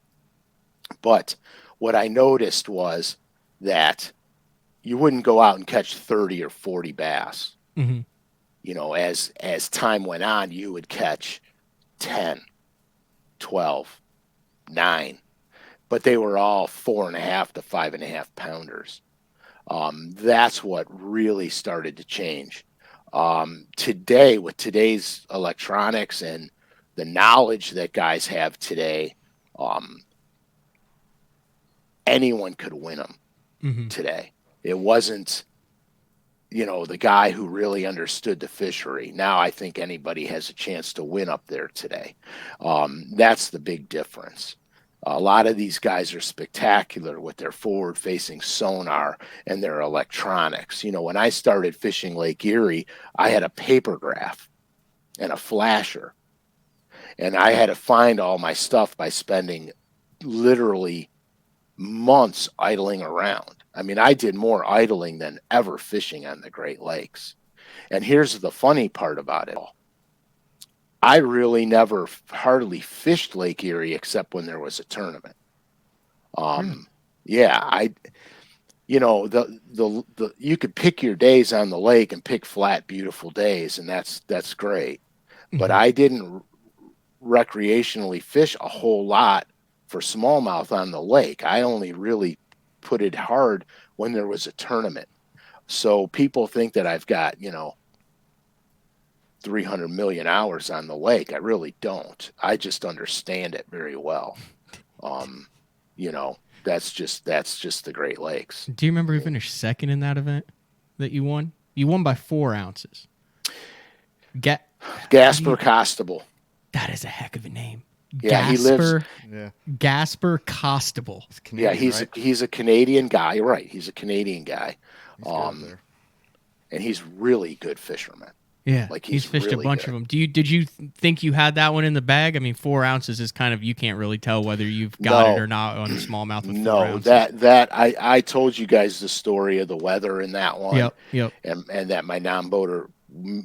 But what I noticed was that you wouldn't go out and catch 30 or 40 bass. Mm-hmm. as time went on, you would catch 10, 12, 9, but they were all 4.5 to 5.5 pounders. That's what really started to change. Today, with today's electronics and the knowledge that guys have today, anyone could win them today. It wasn't, the guy who really understood the fishery. Now I think anybody has a chance to win up there today. That's the big difference. A lot of these guys are spectacular with their forward-facing sonar and their electronics. When I started fishing Lake Erie, I had a paper graph and a flasher, and I had to find all my stuff by spending literally months idling around. I mean, I did more idling than ever fishing on the Great Lakes. And here's the funny part about it all. I really never hardly fished Lake Erie except when there was a tournament. Yeah, you could pick your days on the lake and pick flat, beautiful days, and that's great. But I didn't recreationally fish a whole lot for smallmouth on the lake. I only really put it hard when there was a tournament. So people think that I've got, 300 million hours on the lake. I really don't. I just understand it very well. That's just the Great Lakes. Do you remember who finished second in that event that you won? You won by 4 ounces. Gasper Costable. That is a heck of a name. Yeah, he lives. Yeah. Gasper Costable. He's a Canadian guy. Right, he's a Canadian guy. He's and he's really good fisherman. Yeah, he's fished really a bunch of them. Did you think you had that one in the bag? I mean, 4 ounces is kind of, you can't really tell whether you've got it or not on the smallmouth. No, that I told you guys the story of the weather in that one. Yep. And that my non-boater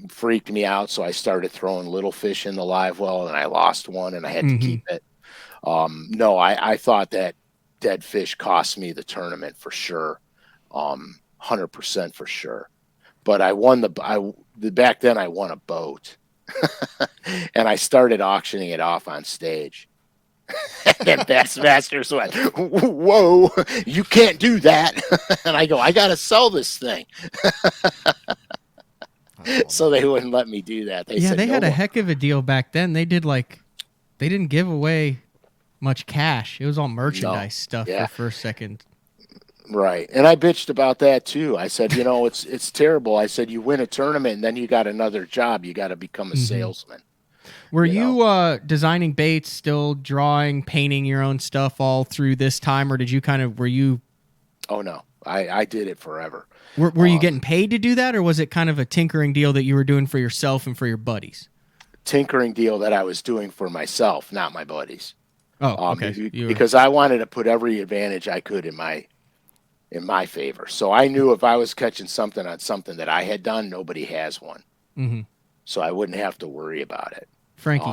freaked me out, so I started throwing little fish in the live well, and I lost one, and I had to keep it. No, I thought that dead fish cost me the tournament for sure, 100% for sure. But I won back then I won a boat, and I started auctioning it off on stage. And Bassmasters went, "Whoa, you can't do that!" And I go, "I got to sell this thing." So they wouldn't let me do that. They said, they had a heck of a deal back then. They didn't give away much cash. It was all merchandise stuff for first, second. Right. And I bitched about that too. I said, it's terrible. I said, you win a tournament and then you got another job. You got to become a salesman. Were you designing baits, still drawing, painting your own stuff all through this time? Or did you were you? Oh, no. I did it forever. Were you getting paid to do that? Or was it kind of a tinkering deal that you were doing for yourself and for your buddies? Tinkering deal that I was doing for myself, not my buddies. Oh, okay. Because I wanted to put every advantage I could in my favor. So I knew if I was catching something on something that I had done, nobody has one. So I wouldn't have to worry about it. Frankie,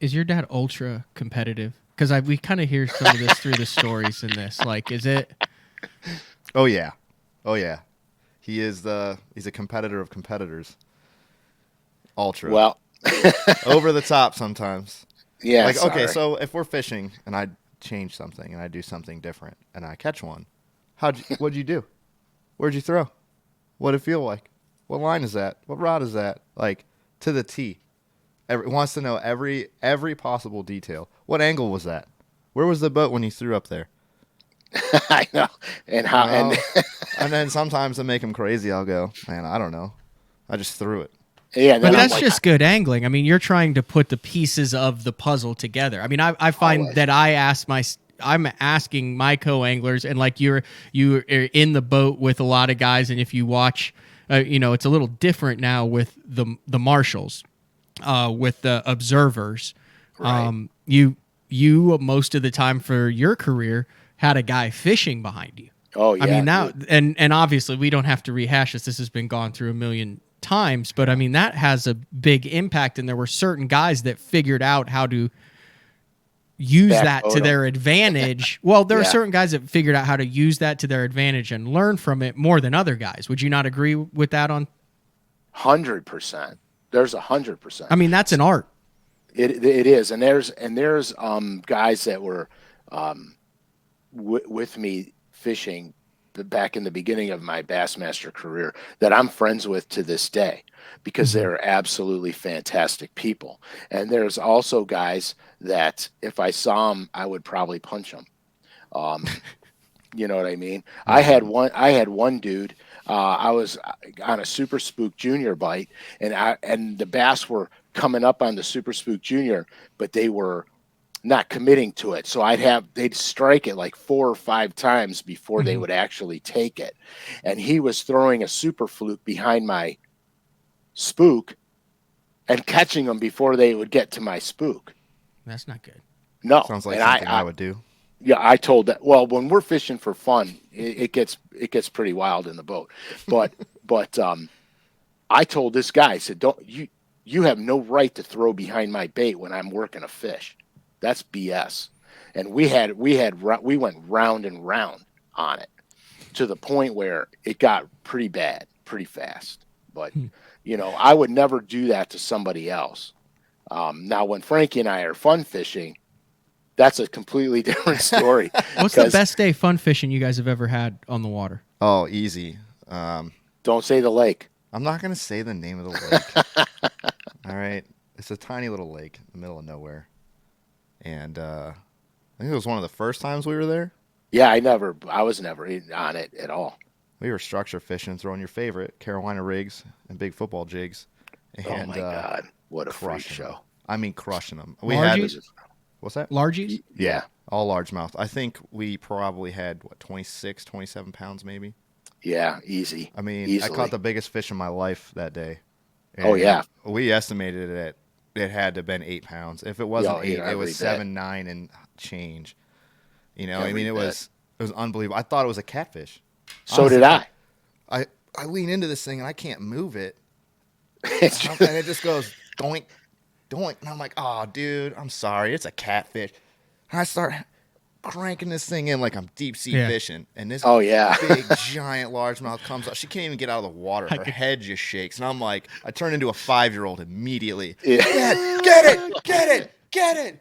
is your dad ultra competitive? Because we kind of hear some of this through the stories in this. Like, is it? Oh yeah. He's a competitor of competitors. Ultra. Well, over the top sometimes. Yeah. Like, okay, so if we're fishing and I change something and I do something different and I catch one, what'd you do? Where'd you throw? What'd it feel like? What line is that? What rod is that? Like, to the T. Wants to know every possible detail. What angle was that? Where was the boat when you threw up there? I know. And how? And then sometimes to make him crazy, I'll go, man, I don't know. I just threw it. Yeah, but that's just good angling. I mean, you're trying to put the pieces of the puzzle together. I mean, I find that I'm asking my co-anglers, and like you're in the boat with a lot of guys, and if you watch, it's a little different now with the marshals, with the observers. Right. You most of the time for your career had a guy fishing behind you. Oh yeah. I mean now, and obviously we don't have to rehash this. This has been gone through a million times, but I mean that has a big impact, and there were certain guys that figured out how to use that to their advantage. Well, there are certain guys that figured out how to use that to their advantage and learn from it more than other guys. Would you not agree with that? 100%. There's 100%. I mean, that's an art. It is, and there's guys that were with me fishing back in the beginning of my Bassmaster career that I'm friends with to this day because they're absolutely fantastic people. And there's also guys that if I saw them, I would probably punch them. You know what I mean? I had one dude. I was on a Super Spook Junior bite, and the bass were coming up on the Super Spook Junior, but they were not committing to it. So they'd strike it like 4 or 5 times before they would actually take it. And he was throwing a super fluke behind my spook and catching them before they would get to my spook. That's not good. No. Sounds like something I would do. Yeah, I told that. Well, when we're fishing for fun, it gets pretty wild in the boat. But I told this guy, I said, "Don't you have no right to throw behind my bait when I'm working a fish. That's BS." And we went round and round on it to the point where it got pretty bad, pretty fast. But I would never do that to somebody else. Now, when Frankie and I are fun fishing, that's a completely different story. What's the best day fun fishing you guys have ever had on the water? Oh, easy. Don't say the lake. I'm not going to say the name of the lake. All right. It's a tiny little lake in the middle of nowhere. And I think it was one of the first times we were there. Yeah, I was never on it at all. We were structure fishing, throwing your favorite Carolina rigs and big football jigs. And, oh, my God. What a freak show. Them. I mean, crushing them. What's that? Largies? Yeah, all largemouth. I think we probably had, 26, 27 pounds maybe? Yeah, easy. I mean, easily. I caught the biggest fish in my life that day. And oh, yeah. We estimated it had to have been 8 pounds. If it wasn't 8, it was 7, 9, and change. I mean, it was unbelievable. I thought it was a catfish. So honestly, did I. I lean into this thing, and I can't move it. And it just goes doink, doink. And I'm like, oh, dude, I'm sorry. It's a catfish. And I start cranking this thing in like I'm deep sea fishing. And this big, giant largemouth comes up. She can't even get out of the water. Her head just shakes. And I'm like, I turn into a 5-year-old immediately. Yeah. Dad, get it.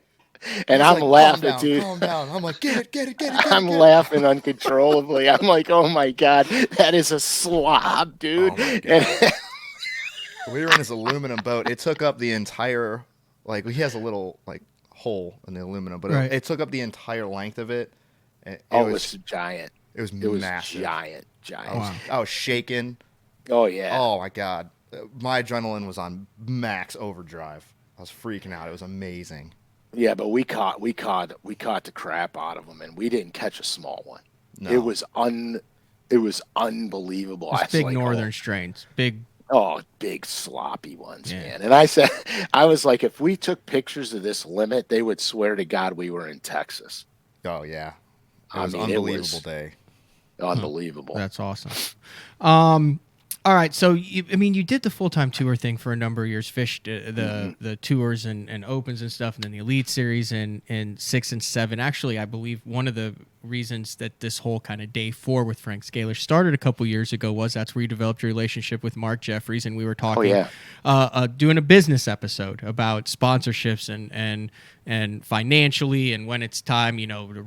And I'm like, laughing, dude. Calm down. I'm like, get it. I'm laughing uncontrollably. I'm like, oh my God, that is a slob, dude. Oh my God. We were in this aluminum boat. It took up the entire, he has a little, hole in the aluminum, but it took up the entire length of it. It was giant. It was massive. Giant. Wow. I was shaking. Oh, yeah. Oh, my God. My adrenaline was on max overdrive. I was freaking out. It was amazing. Yeah, but we caught the crap out of them, and we didn't catch a small one. No. It was unbelievable. It's big northern strains. Big sloppy ones, man. And I was like, if we took pictures of this limit, they would swear to God we were in Texas. Oh yeah, it was an unbelievable day. Unbelievable. That's awesome. All right, so you did the full-time tour thing for a number of years, fished the tours and opens and stuff, and then the Elite Series in 6 and 7. Actually, I believe one of the reasons that this whole kind of day 4 with Frank Scalish started a couple years ago was that's where you developed your relationship with Mark Jeffries, and we were talking, doing a business episode about sponsorships and financially and when it's time,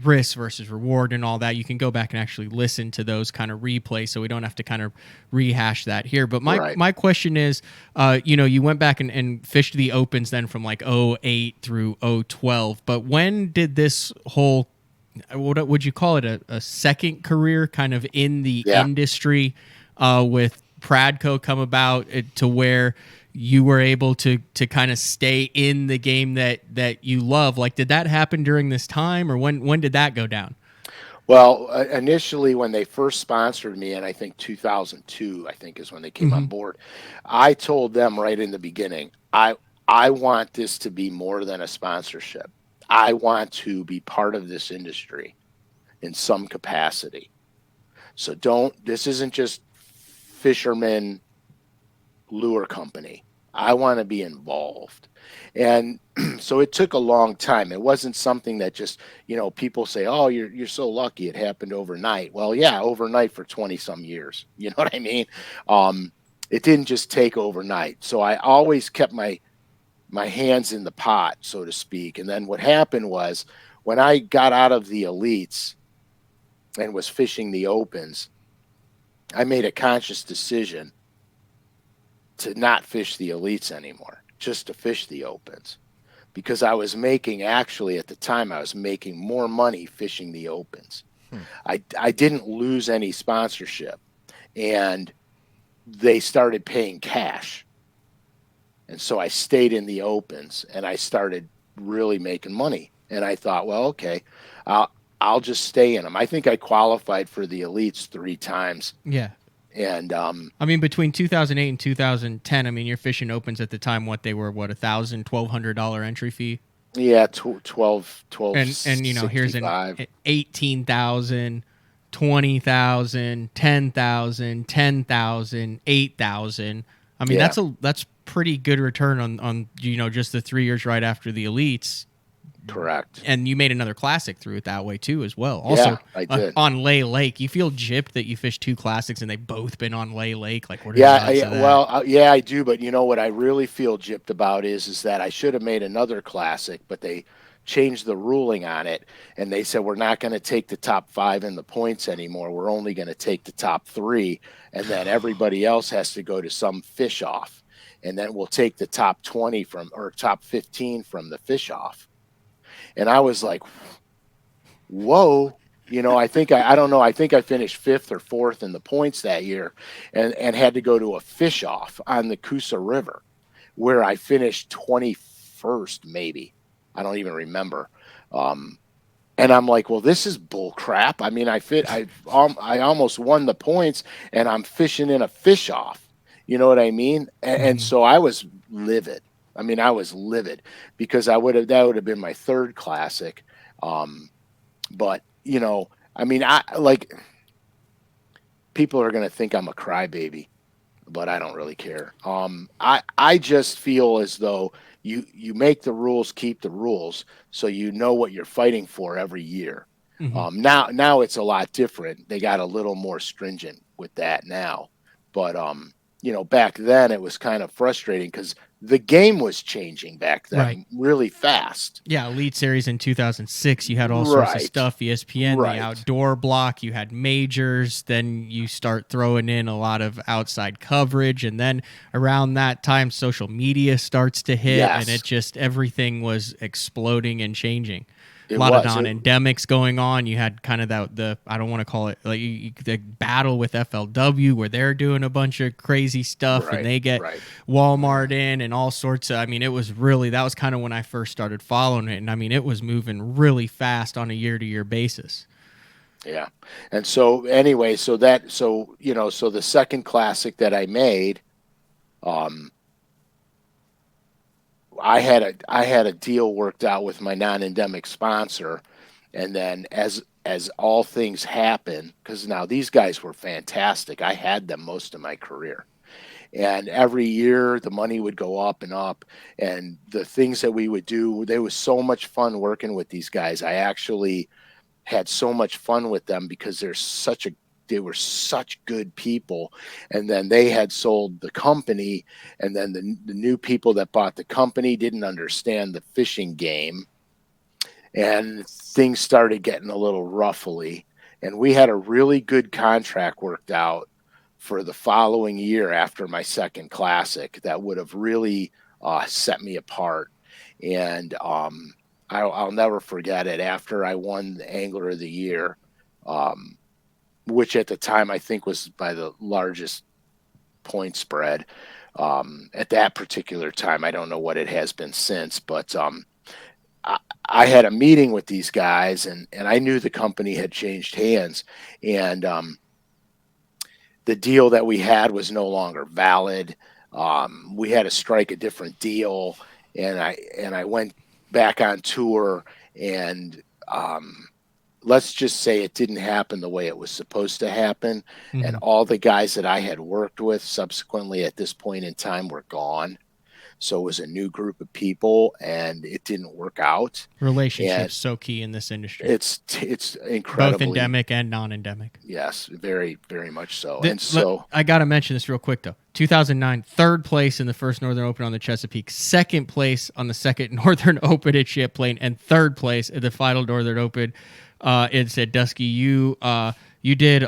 risk versus reward and all that. You can go back and actually listen to those kind of replays, so we don't have to kind of rehash that here. But my question is, you went back and fished the opens then from like 08 through 012, but when did this whole, what would you call it, a second career kind of in the industry with Pradco come about to where you were able to kind of stay in the game that you love? Like, did that happen during this time, or when did that go down? Well, initially when they first sponsored me, and I think 2002, I think is when they came on board, I told them right in the beginning, I want this to be more than a sponsorship. I want to be part of this industry in some capacity. So this isn't just fisherman lure company. I want to be involved. And so it took a long time. It wasn't something that just, people say, oh, you're so lucky it happened overnight. Well, yeah, overnight for 20 some years. You know what I mean? It didn't just take overnight. So I always kept my hands in the pot, so to speak. And then what happened was when I got out of the elites and was fishing the opens, I made a conscious decision to not fish the elites anymore, just to fish the opens. Because I was making, actually at the time, I was making more money fishing the opens. Hmm. I didn't lose any sponsorship, and they started paying cash. And so I stayed in the opens and I started really making money. And I thought, well, okay, I'll, I'll just stay in them. I think I qualified for the elites 3 times. Yeah. And I mean, between 2008 and 2010, I mean, your fishing opens at the time, what they were, what, $1,000, $1,200 entry fee? yeah, 12, And you know, here's an 65. 18,000, 20,000, 10,000, 10,000, 8,000. I mean, Yeah. that's pretty good return on you know, just the 3 years right after the elites. Correct. And you made another classic through it that way too, as well. Yeah, Also, I did. on Lay Lake, you feel gypped that you fished 2 classics and they've both been on Lay Lake. Like, what are the odds of that? Well, yeah, I do. But you know what I really feel gypped about is that I should have made another classic, but they changed the ruling on it, and they said we're not going to take the top 5 in the points anymore. We're only going to take the top 3, and then everybody else has to go to some fish off, and then we'll take the top 20 from or top 15 from the fish off. And I was like, whoa. You know, I don't know. I think I finished 5th or 4th in the points that year, and had to go to a fish off on the Coosa River, where I finished 21st, maybe. I don't even remember. And I'm like, well, this is bull crap. I mean, I almost won the points, and I'm fishing in a fish off. You know what I mean? And so I was livid. I mean, I was livid because that would have been my 3rd classic. But you know, I mean, I like people are going to think I'm a crybaby, but I don't really care. I just feel as though you make the rules, keep the rules, so you know what you're fighting for every year. Mhm. Now it's a lot different. They got a little more stringent with that now, but you know, back then it was kind of frustrating because the game was changing back then Right. really fast. Yeah, Elite Series in 2006, you had all sorts of Right, stuff. ESPN, the right. outdoor block, you had majors. Then you start throwing in a lot of outside coverage, and then around that time, social media starts to hit, and Yes, it just everything was exploding and changing. A it lot of was. non-endemics going on. You had kind of the I don't want to call it like the battle with FLW where they're doing a bunch of crazy stuff and Right, they get right. Walmart in and all sorts of. I mean, it was really that was kind of when I first started following it, and I mean, it was moving really fast on a year-to-year basis. Yeah. And so anyway, so you know, so the second classic that I made, um, I had a deal worked out with my non-endemic sponsor, and then as all things happen, because now these guys were fantastic. I had them most of my career. And every year the money would go up and up, and the things that we would do, there was so much fun working with these guys. I actually had so much fun with them because they were such good people. And then they had sold the company, and then the new people that bought the company didn't understand the fishing game, and things started getting a little ruffly. And we had a really good contract worked out for the following year after my second classic that would have really set me apart. And I'll never forget it. After I won the Angler of the Year, um, which at the time I think was by the largest point spread at that particular time. I don't know what it has been since, but I, I had a meeting with these guys, and I knew the company had changed hands, and the deal that we had was no longer valid. We had to strike a different deal, and I went back on tour, and let's just say it didn't happen the way it was supposed to happen. And Hmm. all the guys that I had worked with subsequently at this point in time were gone. So it was a new group of people, and it didn't work out. Relationships And so key in this industry. it's Both incredibly, endemic and non-endemic. yes, very, very much so. And I got to mention this real quick, though. 2009, third place in the first Northern Open on the Chesapeake, second place on the second Northern Open at Champlain, and third place at the final Northern Open in Sandusky. You did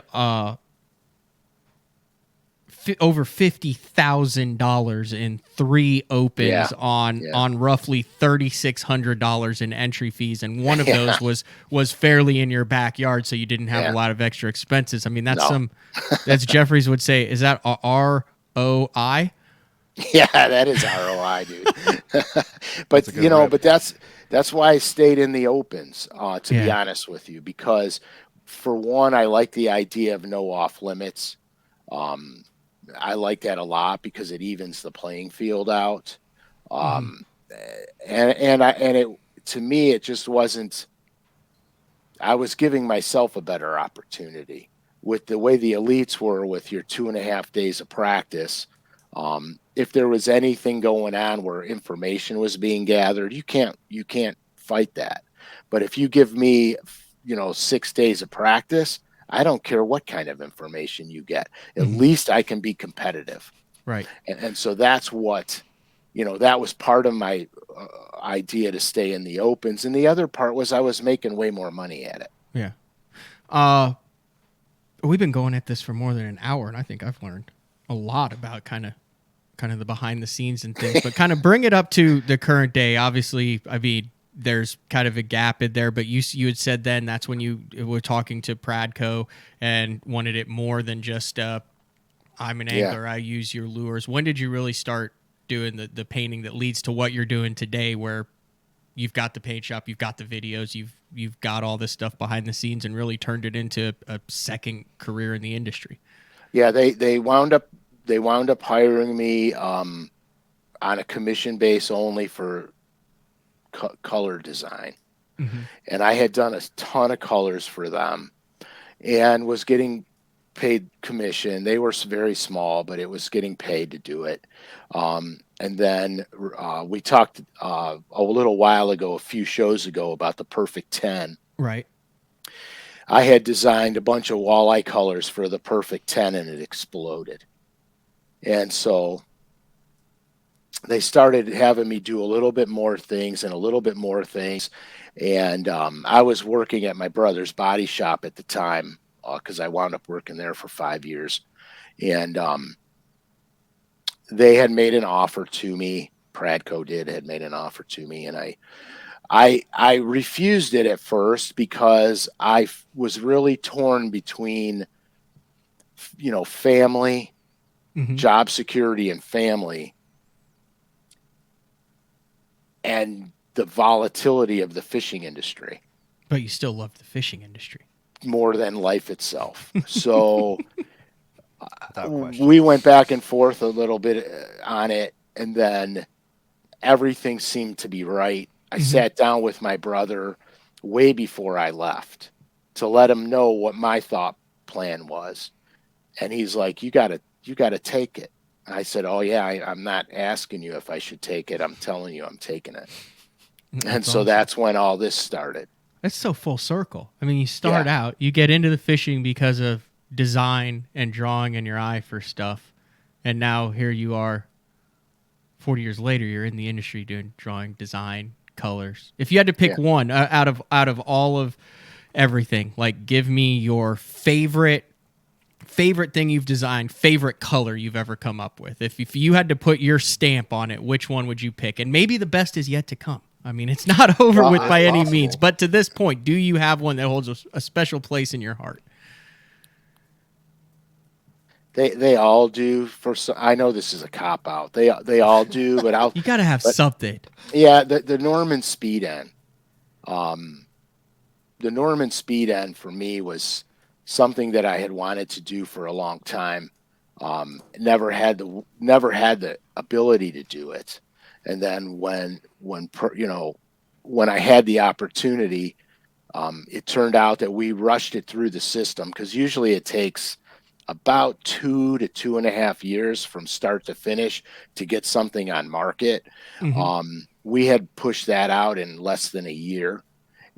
over $50,000 in 3 opens on roughly $3,600 in entry fees, and one of those was fairly in your backyard, so you didn't have a lot of extra expenses. I mean, that's Jeffries would say, is that ROI? Yeah, that is ROI, dude. But but that's why I stayed in the opens, to be honest with you, because for one, I like the idea of no off limits. I like that a lot because it evens the playing field out. And it, to me, it just wasn't, I was giving myself a better opportunity with the way the elites were with your 2.5 days of practice. If there was anything going on where information was being gathered, you can't fight that. But if you give me, 6 days of practice, I don't care what kind of information you get. At least I can be competitive. Right. And so that's what, that was part of my idea to stay in the opens. And the other part was I was making way more money at it. Yeah. We've been going at this for more than an hour, and I think I've learned a lot about kind of the behind the scenes and things, but kind of bring it up to the current day. Obviously, I mean, there's kind of a gap in there, but you had said then that's when you were talking to Pradco and wanted it more than just I'm an angler, I use your lures. When did you really start doing the painting that leads to what you're doing today, where you've got the paint shop, you've got the videos, you've got all this stuff behind the scenes, and really turned it into a second career in the industry? Yeah, they wound up hiring me on a commission base only for color design. And I had done a ton of colors for them and was getting paid commission. They were very small, but it was getting paid to do it. And then we talked a little while ago, a few shows ago, about the Perfect 10. Right. I had designed a bunch of walleye colors for the Perfect 10, and it exploded. And so they started having me do a little bit more things. And I was working at my brother's body shop at the time, because I wound up working there for 5 years. And they had made an offer to me. Pradco had made an offer to me, and I refused it at first because I was really torn between, family, job security, and family, and the volatility of the fishing industry. But you still love the fishing industry more than life itself. So we went back and forth a little bit on it, and then everything seemed to be right. I sat down with my brother way before I left to let him know what my thought plan was. And he's like, you got to take it. I said, oh yeah, I'm not asking you if I should take it. I'm telling you I'm taking it. And so that's when all this started. That's so full circle. I mean, you start out, you get into the fishing because of design and drawing in your eye for stuff. And now here you are 40 years later, you're in the industry doing drawing, design, colors. If you had to pick one out of all of everything, like give me your favorite thing you've designed, favorite color you've ever come up with. If you had to put your stamp on it, which one would you pick? And maybe the best is yet to come. I mean, it's not over with by any means, but to this point, do you have one that holds a special place in your heart? They all do. I know this is a cop out. They all do, but you got to have something. Yeah, the Norman Speed End. The Norman Speed End for me was something that I had wanted to do for a long time. Never had the ability to do it. And then when I had the opportunity, it turned out that we rushed it through the system, because usually it takes about 2 to 2.5 years from start to finish to get something on market. We had pushed that out in less than a year,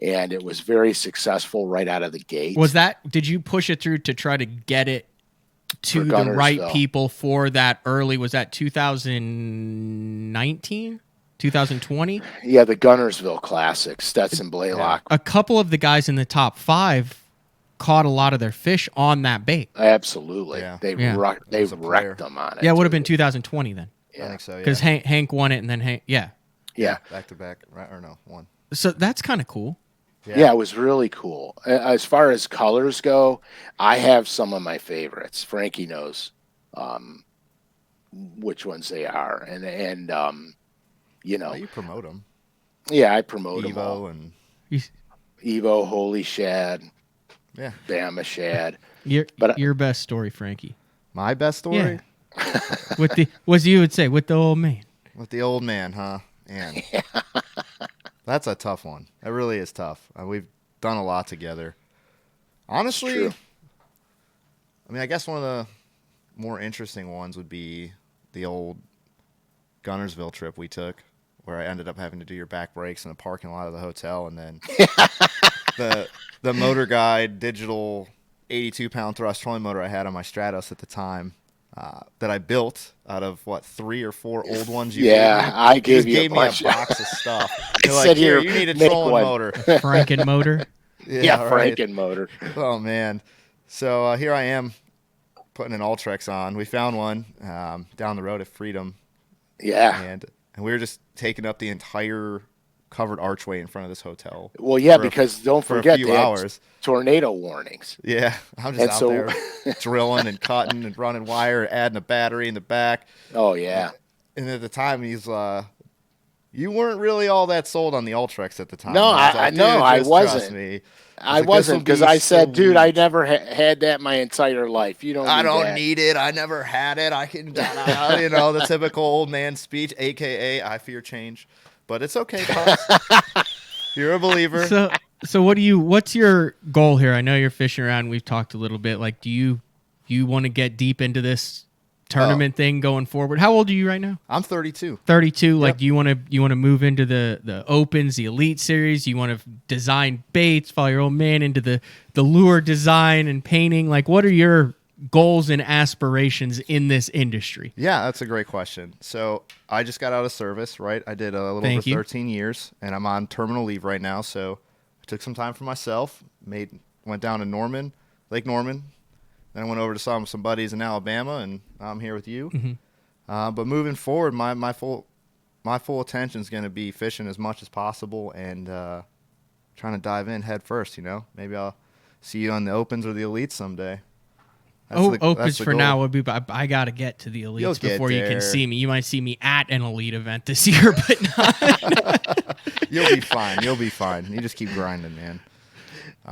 and it was very successful right out of the gate. Did you push it through to try to get it to For the right Gunnersville. people for that early? Was that 2019, 2020? Yeah, the Gunnersville Classic, Stetson Blaylock. A couple of the guys in the top 5 caught a lot of their fish on that bait. Absolutely. Yeah. They Yeah. wrecked was a player. wrecked them on it. Yeah, it would have been too. 2020 then, I think so. Yeah. because Hank won it, and then Hank. Yeah, Yeah. Back to back, right? Or no, one. so that's kind of cool. Yeah, it was really cool. As far as colors go, I have some of my favorites. Frankie knows which ones they are, and you know, Oh, you promote them. yeah, I promote them all. Evo and You, Evo, Holy Shad, yeah. Bama Shad. your your best story, Frankie. My best story Yeah. With the what you would say with the old man. with the old man, huh? And that's a tough one. It really is tough. We've done a lot together. Honestly, True. I mean, I guess one of the more interesting ones would be the old Gunnersville trip we took, where I ended up having to do your back brakes in the parking lot of the hotel, and then the Motor Guide digital 82-pound thrust trolling motor I had on my Stratos at the time, that I built out of 3 or 4 old ones. You Yeah, gave me. I You gave just you gave a me a bunch. box of stuff. I You're like, said, here, "Here, you need a make trolling one." motor. Franken motor. Yeah, right. Franken motor. Oh man. So here I am putting an Ultrex on. We found one down the road at Freedom, Yeah. and we were just taking up the entire covered archway in front of this hotel. Well, yeah, for a- because don't for a forget few they had hours. tornado warnings. Yeah, I'm just And out so- there drilling and cutting and running wire, adding a battery in the back. Oh yeah. And at the time, he's you weren't really all that sold on the Ultrex at the time. No, He was I "Dude, no, I just trust wasn't. me." I like, wasn't, "This'll because be I said, so dude, I neat." never had that my entire life. You don't. I need don't that. need it. I never had it. I can, you know, the typical old man speech, aka I fear change. But it's okay, Pops. You're a believer. So what's your goal here? I know you're fishing around. We've talked a little bit. Like, do you want to get deep into this tournament thing going forward? How old are you right now? I'm 32. 32. Like, Yep. do you want to move into the opens, the elite series? You want to design baits, follow your old man into the lure design and painting? Like, what are your goals and aspirations in this industry? Yeah, that's a great question. So I just got out of service, right? I did a little Thank over you. 13 years, and I'm on terminal leave right now. So I took some time for myself. Went down to Lake Norman. Then I went over to some buddies in Alabama, and now I'm here with you. Mm-hmm. But moving forward, my full attention is going to be fishing as much as possible and trying to dive in head first. You know, maybe I'll see you on the opens or the elites someday. That's Opens the for goal. now would be. I got to get to the elites You'll get before you can there. see me. You might see me at an elite event this year, but not. You'll be fine. You'll be fine. You just keep grinding, man.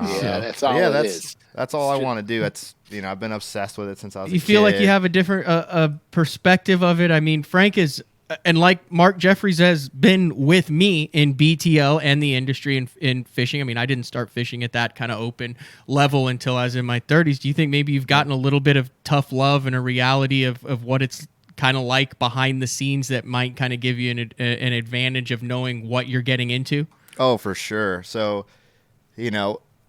Yeah, that's all yeah, it that's is. that's all I want to do. It's I've been obsessed with it since I was. You a feel like kid. you have a different perspective of it. I mean, Frank is, and like Mark Jeffries has been with me in BTL and the industry in fishing. I mean, I didn't start fishing at that kind of open level until I was in my 30s. Do you think maybe you've gotten a little bit of tough love and a reality of what it's kind of like behind the scenes that might kind of give you an advantage of knowing what you're getting into? Oh, for sure. So,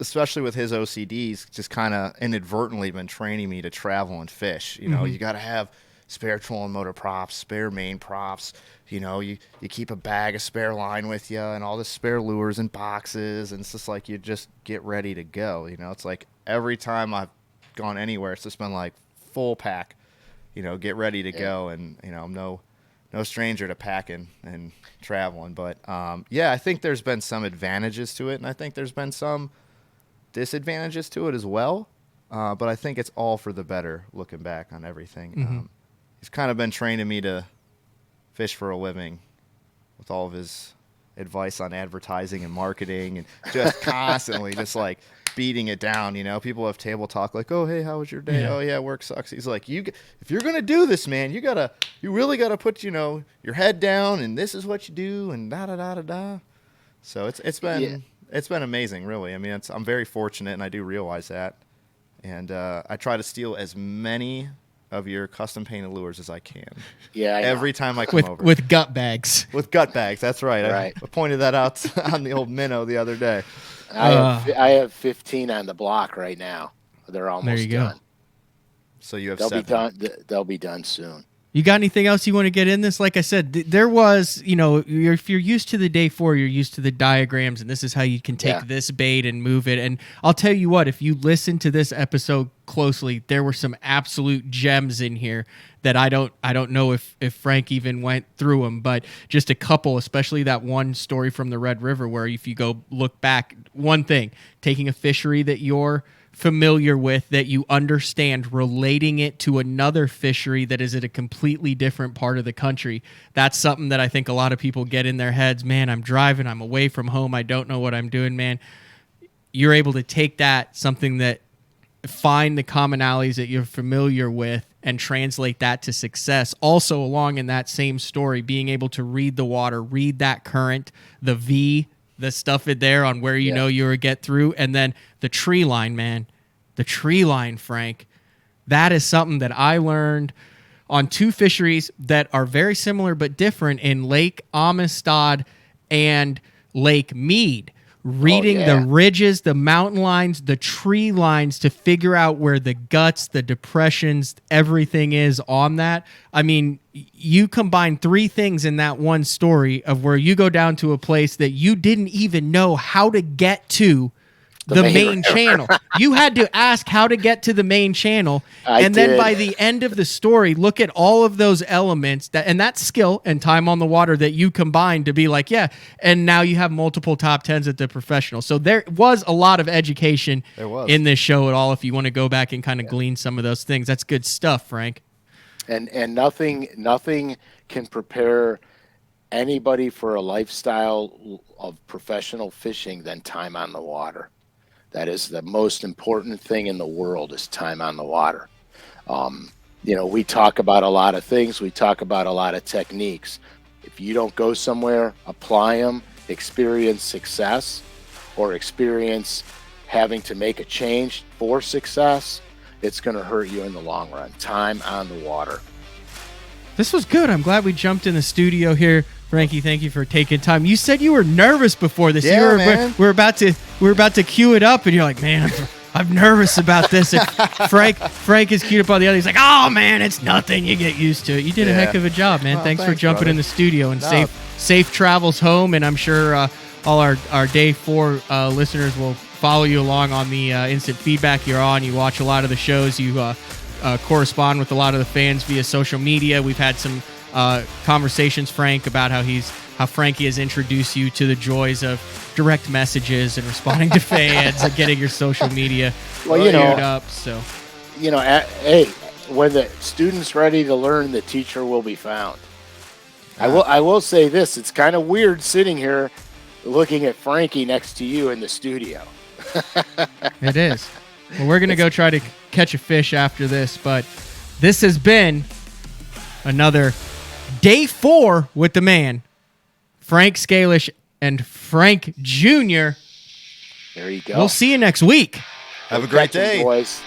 especially with his OCDs, just kind of inadvertently been training me to travel and fish. You got to have spare trolling motor props, spare main props. You keep a bag of spare line with you and all the spare lures and boxes. And it's just like you just get ready to go. It's like every time I've gone anywhere, it's just been like full pack, get ready to go. And, I'm no stranger to packing and traveling. But, I think there's been some advantages to it. And I think there's been some disadvantages to it as well. But I think it's all for the better looking back on everything. Mm-hmm. He's kind of been training me to fish for a living with all of his advice on advertising and marketing and just constantly just like beating it down. People have table talk like, oh, hey, how was your day? Yeah. Oh yeah, work sucks. He's like, if you're going to do this, man, you really got to put, your head down and this is what you do and da da da da da. So it's been amazing, really. I mean, I'm very fortunate and I do realize that. And I try to steal as many of your custom painted lures as I can. Yeah, every time I come over. With gut bags. With gut bags, that's right. Right. I pointed that out on the old minnow the other day. I have 15 on the block right now. They're almost There you done. go. So you have They'll 7. be done. They'll be done soon. You got anything else you want to get in this? Like I said, there was, if you're used to the day 4, you're used to the diagrams, and this is how you can take this bait and move it. And I'll tell you what, if you listen to this episode closely, there were some absolute gems in here that I don't know if Frank even went through them, but just a couple, especially that one story from the Red River where if you go look back, one thing, taking a fishery that you're familiar with, that you understand, relating it to another fishery that is at a completely different part of the country. That's something that I think a lot of people get in their heads. Man, I'm driving, I'm away from home, I don't know what I'm doing, man. You're able to take that, something that find the commonalities that you're familiar with and translate that to success. Also along in that same story, being able to read the water, read that current, the V, the stuff in there on where you know you were get through, and then the tree line, man. The tree line, Frank. That is something that I learned on 2 fisheries that are very similar but different in Lake Amistad and Lake Mead. Reading the ridges, the mountain lines, the tree lines to figure out where the guts, the depressions, everything is on that. I mean, you combine 3 things in that one story of where you go down to a place that you didn't even know how to get to the main channel. You had to ask how to get to the main channel. Then by the end of the story, look at all of those elements and that skill and time on the water that you combined to be like, and now you have multiple top 10s at the professional. So there was a lot of education in this show at all. If you want to go back and kind of glean some of those things, that's good stuff, Frank. And nothing can prepare anybody for a lifestyle of professional fishing than time on the water. That is the most important thing in the world, is time on the water. We talk about a lot of things. We talk about a lot of techniques. If you don't go somewhere, apply them, experience success, or experience having to make a change for success, it's going to hurt you in the long run. Time on the water. This was good. I'm glad we jumped in the studio here. Frankie, thank you for taking time. You said you were nervous before this. Yeah, man. We're about to cue it up, and you're like, man, I'm nervous about this. And Frank is queued up on the other. He's like, oh man, it's nothing. You get used to it. You did a heck of a job, man. Thanks for jumping in the studio, and safe travels home. And I'm sure all our day 4 listeners will follow you along on the instant feedback you're on. You watch a lot of the shows. You correspond with a lot of the fans via social media. We've had some conversations, Frank, about how Frankie has introduced you to the joys of direct messages and responding to fans and getting your social media queued up. So, hey, when the student's ready to learn, the teacher will be found. I will say this: it's kind of weird sitting here looking at Frankie next to you in the studio. It is. Well, we're gonna go try to catch a fish after this, but this has been another day 4 with the man, Frank Scalish and Frank Jr. There you go. We'll see you next week. Have a great day, boys.